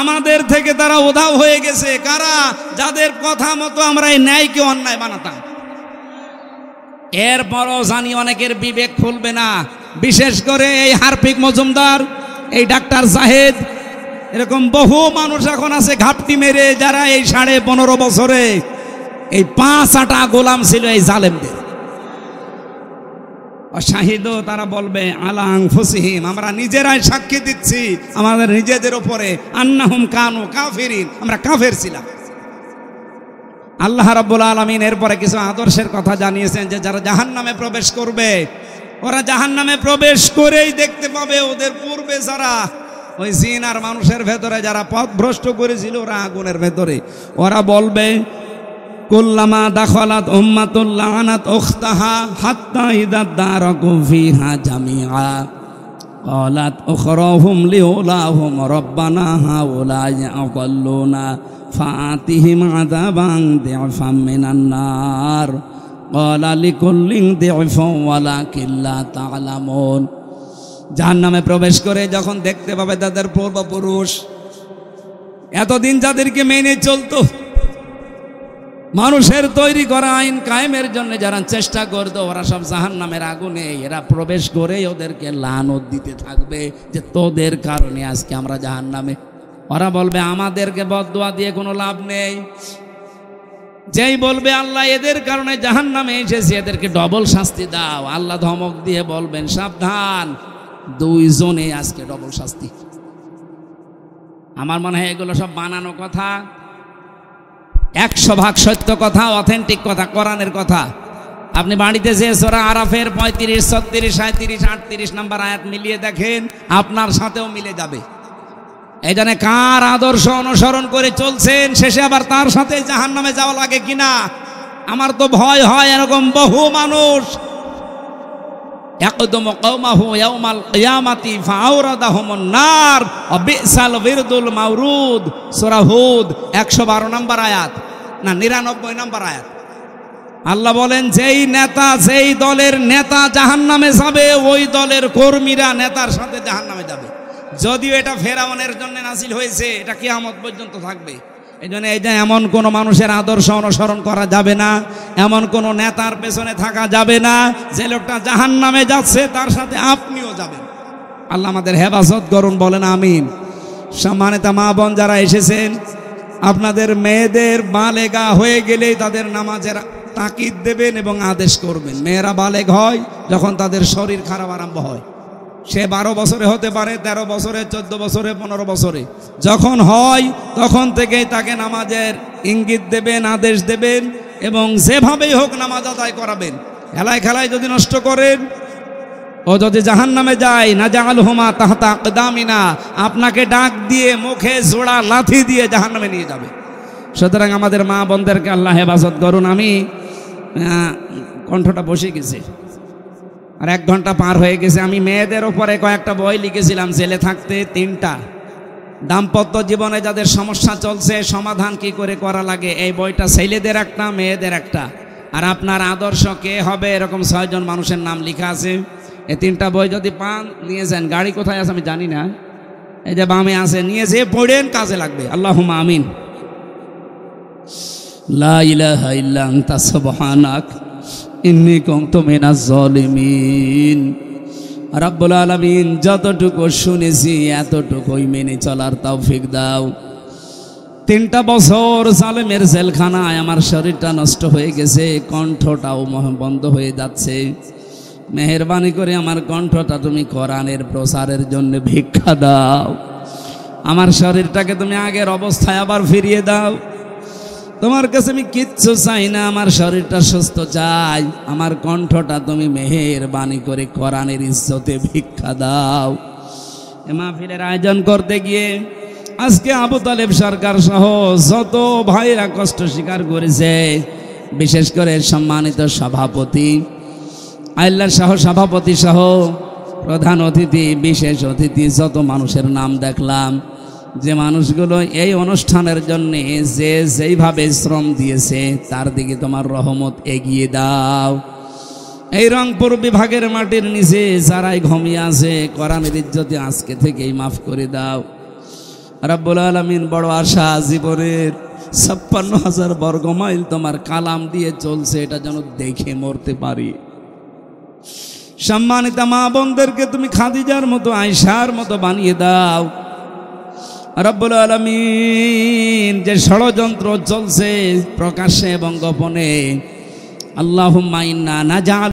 আমাদের থেকে তারা উধাও হয়ে গেছে। কারা? যাদের কথা মতো আমরা এই ন্যায়কে অন্যায় বানাতাম। এরপরও জানি অনেকের বিবেক খুলবে না, বিশেষ করে এই হারফিক মজুমদার, এই ডাক্তার জাহেদ, এরকম বহু মানুষ এখন আছে ঘাপটি মেরে, যারা এই 15.5 বছরে এই 5 গোলাম ছিল এই জালেমদের। শাহিদ, তারা বলবে আলা আনফুসিহিম, আমরা নিজেরাই সাক্ষী দিচ্ছি আমাদের নিজেদের উপরে, আন্নাহুম কানু কাফিরিন, আমরা কাফের ছিলাম। আল্লাহ রাব্বুল আলামিন এরপরে কিছু আদর্শের কথা জানিয়েছেন যে যারা জাহান্নামে প্রবেশ করবে, ওরা জাহান্নামে প্রবেশ করেই দেখতে পাবে ওদের পূর্বে যারা ওই জিন আর মানুষের ভেতরে যারা পথভ্রষ্ট করেছিল ওরা আগুনের ভেতরে। ওরা বলবে কুল্লামা দাখালাত উম্মাতুল লানাত উখতাহা হাত্তা ইযা দারাকু ফিহা জামিআ ক্বালাত উখরাহুম লিউলাহুম রাব্বানা হাউলাই আযাল্লুনা ফাআতিহিম আযাবান দি'ফাম মিনান নার ক্বালা লিকুল্লিন দি'ফুন ওয়ালাকিন লা তা'লামুন। জাহান্নামে প্রবেশ করে যখন দেখতে পাবে তাদের পূর্বপুরুষ এতদিন যাদেরকে মেনে চলতো, মানুষের তৈরি করা আইন কায়েমের জন্য যারা চেষ্টা করতো, ওরা সব জাহান্নামের আগুনে এরা প্রবেশ করে ওদেরকে লানত দিতে থাকবে যে তোদের কারণে আজকে আমরা জাহান্নামে। ওরা বলবে আমাদেরকে বদদুয়া দিয়ে কোনো লাভ নেই। যেই বলবে আল্লাহ এদের কারণে জাহান্নামে এসেছে, এদেরকে ডবল শাস্তি দাও, আল্লাহ ধমক দিয়ে বলবেন সাবধান, 2 জনে আজকে ডবল শাস্তি। আমার মনে হয় এগুলো সব বানানো কথা, 100% সত্য কথা, অথেন্টিক কথা, কোরআনের কথা। আপনি বাড়িতে যে সূরা আরাফের 35, 36, 37, 38 নম্বর আয়াত মিলিয়ে দেখেন, আপনার সাথেও মিলে যাবে। এই জন্য কার আদর্শ অনুসরণ করে চলছেন, শেষে আবার তার সাথে জাহান্নামে যাওয়া লাগে কিনা আমার তো ভয় হয়। এরকম বহু মানুষ ইয়াকদুমু কওমাহু ইয়াউমাল কিয়ামাতি ফাআওরাদাহুমুন নার ওয়া বিসাল বিরদুল মাওরুদ, সূরা হুদ 112 নম্বর আয়াত, না 99 নম্বর আয়াত। আল্লাহ বলেন যেই নেতা, যেই দলের নেতা জাহান্নামে যাবে, ওই দলের কর্মীরা নেতার সাথে জাহান্নামে যাবে। যদিও এটা ফেরাউনের জন্য নাযিল হয়েছে, এটা কিয়ামত পর্যন্ত থাকবে। এই জন্য এই যে এমন কোনো মানুষের আদর্শ অনুসরণ করা যাবে না, এমন কোনো নেতার পেছনে থাকা যাবে না যে লোকটা জাহান্নামে যাচ্ছে তার সাথে আপনিও যাবেন। আল্লাহ আমাদের হেফাজত করুন, বলেন আমিন। সম্মানিত মা বোন যারা এসেছেন, আপনাদের মেয়েদের বালেগা হয়ে গেলেই তাদের নামাজের তাকিদ দেবেন এবং আদেশ করবেন। মেয়েরা বালেগ হয় যখন তাদের শরীর খারাপ আরম্ভ হয়। সে 12 বছরে হতে পারে, 13 বছরে, 14 বছরে, 15 বছরে যখন হয় তখন থেকেই তাকে নামাজের ইঙ্গিত দেবেন, আদেশ দেবেন এবং যেভাবেই হোক নামাজ আদায় করাবেন। খেলায় খেলায় যদি নষ্ট করেন, ও যদি জাহান্নামে যায়, না জাআলহুমা তাহতা আকদামিনা, আপনাকে ডাক দিয়ে মুখে জোড়া লাথি দিয়ে জাহান্নামে নিয়ে যাবে। সুতরাং আমাদের মা বোনদেরকে আল্লাহ হেফাজত করুন। আমি কণ্ঠটা বসে গেছে, আর 1 ঘন্টা পার হয়ে গেছে। আমি মেয়েদের ওপরে কয়েকটা বই লিখেছিলাম জেলে থাকতে 3টা, দাম্পত্য জীবনে যাদের সমস্যা চলছে সমাধান কি করে করা লাগে, এই বইটা ছেলেদের একটা মেয়েদের একটা, আর আপনার আদর্শ কে হবে এরকম 6 জন মানুষের নাম লেখা আছে। এই 3টা বই যদি পান নিয়ে যান। গাড়ি কোথায় আছে আমি জানি না, এই যে বামে আছে, নিয়ে যেয়ে পড়েন, কাজে লাগবে। আল্লাহুম্মা আমিন। লা ইলাহা ইল্লা আনতা সুবহানাক ইন্নী কুনতু মিনাজ জালিমিন। রব্বুল আলামিন যতটুকু শুনেছি এতটুকুই মেনে চলার তৌফিক দাও। 3টা বছর জালেমের জেলখানায় আমার শরীরটা নষ্ট হয়ে গেছে, কণ্ঠটাও বন্ধ হয়ে যাচ্ছে। মেহেরবানি করে আমার কণ্ঠটা তুমি কোরআনের প্রচারের জন্য ভিক্ষা দাও। আমার শরীরটাকে তুমি আগের অবস্থায় আবার ফিরিয়ে দাও। তোমার কাছে আমি কিচ্ছু চাই না, আমার শরীরটা সুস্থ চাই। আমার কণ্ঠটা তুমি মেহেরবানি করে কোরআনের ইজ্জতে ভিক্ষা দাও। এ মাহফিলের আয়োজন করতে গিয়ে আজকে আবু তালেব সরকার সহ যত ভাইরা কষ্ট স্বীকার করেছে, বিশেষ করে সম্মানিত সভাপতি, আল্লাহ সহ সভাপতি সহ প্রধান অতিথি, বিশেষ অতিথি, যত মানুষের নাম দেখলাম, যে মানুষগুলো এই অনুষ্ঠানের জন্য যে যেইভাবে শ্রম দিয়েছে তার দিকে তোমার রহমত এগিয়ে দাও। এই রংপুর বিভাগের মাটির নিচে যারাই ঘুমিয়ে আছে কোরআনের ইজ্জতে আজকে থেকেই মাফ করে দাও। রব্বুল আলামিন, বড় আশা জীবনের 56,000 বর্গ মাইল তোমার কালাম দিয়ে চলছে, এটা যেন দেখে মরতে পারি। সম্মানিত মা বোনদেরকে তুমি খাদিজার মতো, আয়েশার মতো বানিয়ে দাও। রব্বুল আলামিন, যে ষড়যন্ত্র চলছে প্রকাশ্যে এবং গোপনে, আল্লাহুম্মা ইন্না নাজআল